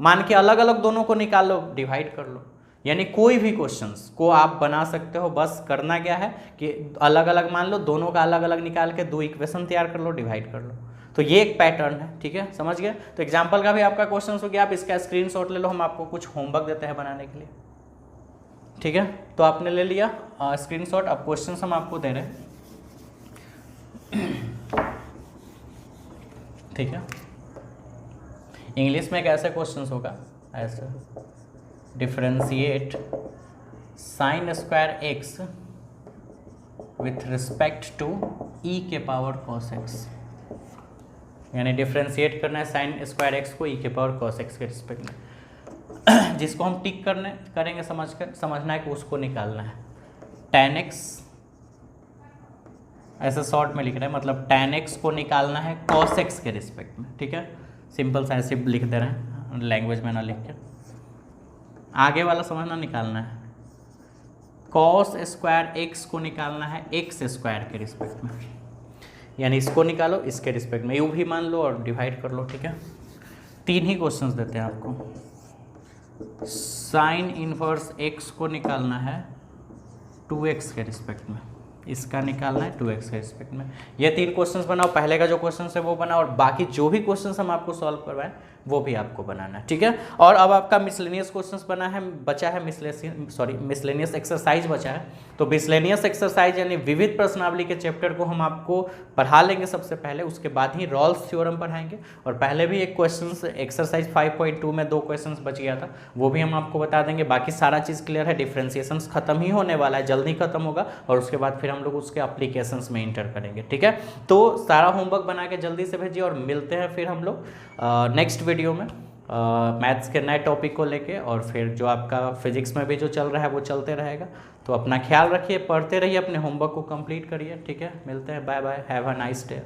मान के अलग अलग दोनों को निकाल लो, डिवाइड कर लो। यानी कोई भी क्वेश्चंस को आप बना सकते हो, बस करना क्या है कि अलग अलग मान लो, दोनों का अलग अलग निकाल के 2 इक्वेशन तैयार कर लो, डिवाइड कर लो। तो ये एक पैटर्न है, ठीक है, समझ गए। तो एग्जांपल का भी आपका क्वेश्चन हो गया, आप इसका स्क्रीनशॉट ले लो, हम आपको कुछ होमवर्क देते हैं बनाने के लिए, ठीक है। तो आपने ले लिया स्क्रीनशॉट, अब क्वेश्चन हम आपको दे रहे हैं, ठीक है। इंग्लिश में कैसे क्वेश्चन होगा, ऐसे differentiate sine square x with respect to e के पावर cos x, यानी डिफ्रेंशिएट करना है साइन स्क्वायर एक्स को ई के पावर कॉस एक्स के रिस्पेक्ट में। जिसको हम टिक करेंगे समझना है कि उसको निकालना है। tan x ऐसा शॉर्ट में लिख रहे हैं, मतलब tan x को निकालना है cos x के रिस्पेक्ट में, ठीक है। सिंपल सा ऐसे लिख दे रहे हैं, लैंग्वेज में ना लिख के। आगे वाला समझना, निकालना है cos स्क्वायर x को निकालना है x स्क्वायर के रिस्पेक्ट में, यानी इसको निकालो इसके रिस्पेक्ट में, यू भी मान लो और डिवाइड कर लो, ठीक है। 3 ही क्वेश्चंस देते हैं आपको। साइन इनवर्स x को निकालना है 2x के रिस्पेक्ट में, इसका निकालना है 2x के रिस्पेक्ट में। ये 3 क्वेश्चंस बनाओ, पहले का जो क्वेश्चन है वो बनाओ, और बाकी जो भी क्वेश्चंस हम आपको सॉल्व करवाएं वो भी आपको बनाना है, ठीक है। और अब आपका मिसलेनियस क्वेश्चंस बचा है, मिसलेनियस एक्सरसाइज बचा है। तो मिसलेनियस एक्सरसाइज यानी विविध प्रश्नावली के चैप्टर को हम आपको पढ़ा लेंगे सबसे पहले, उसके बाद ही रॉल्स थ्योरम पढ़ाएंगे। और पहले भी एक क्वेश्चन एक्सरसाइज 5.2 में 2 क्वेश्चंस बच गया था, वो भी हम आपको बता देंगे। बाकी सारा चीज़ क्लियर है, डिफ्रेंसिएशन खत्म ही होने वाला है, जल्दी खत्म होगा, और उसके बाद फिर हम लोग उसके एप्लीकेशंस में इंटर करेंगे, ठीक है। तो सारा होमवर्क बना के जल्दी से भेजिए, और मिलते हैं फिर हम लोग नेक्स्ट वीडियो में मैथ्स के नए टॉपिक को लेके। और फिर जो आपका फिजिक्स में भी जो चल रहा है वो चलते रहेगा। तो अपना ख्याल रखिए, पढ़ते रहिए, अपने होमवर्क को कंप्लीट करिए, ठीक है। मिलते हैं, bye bye, have a nice day.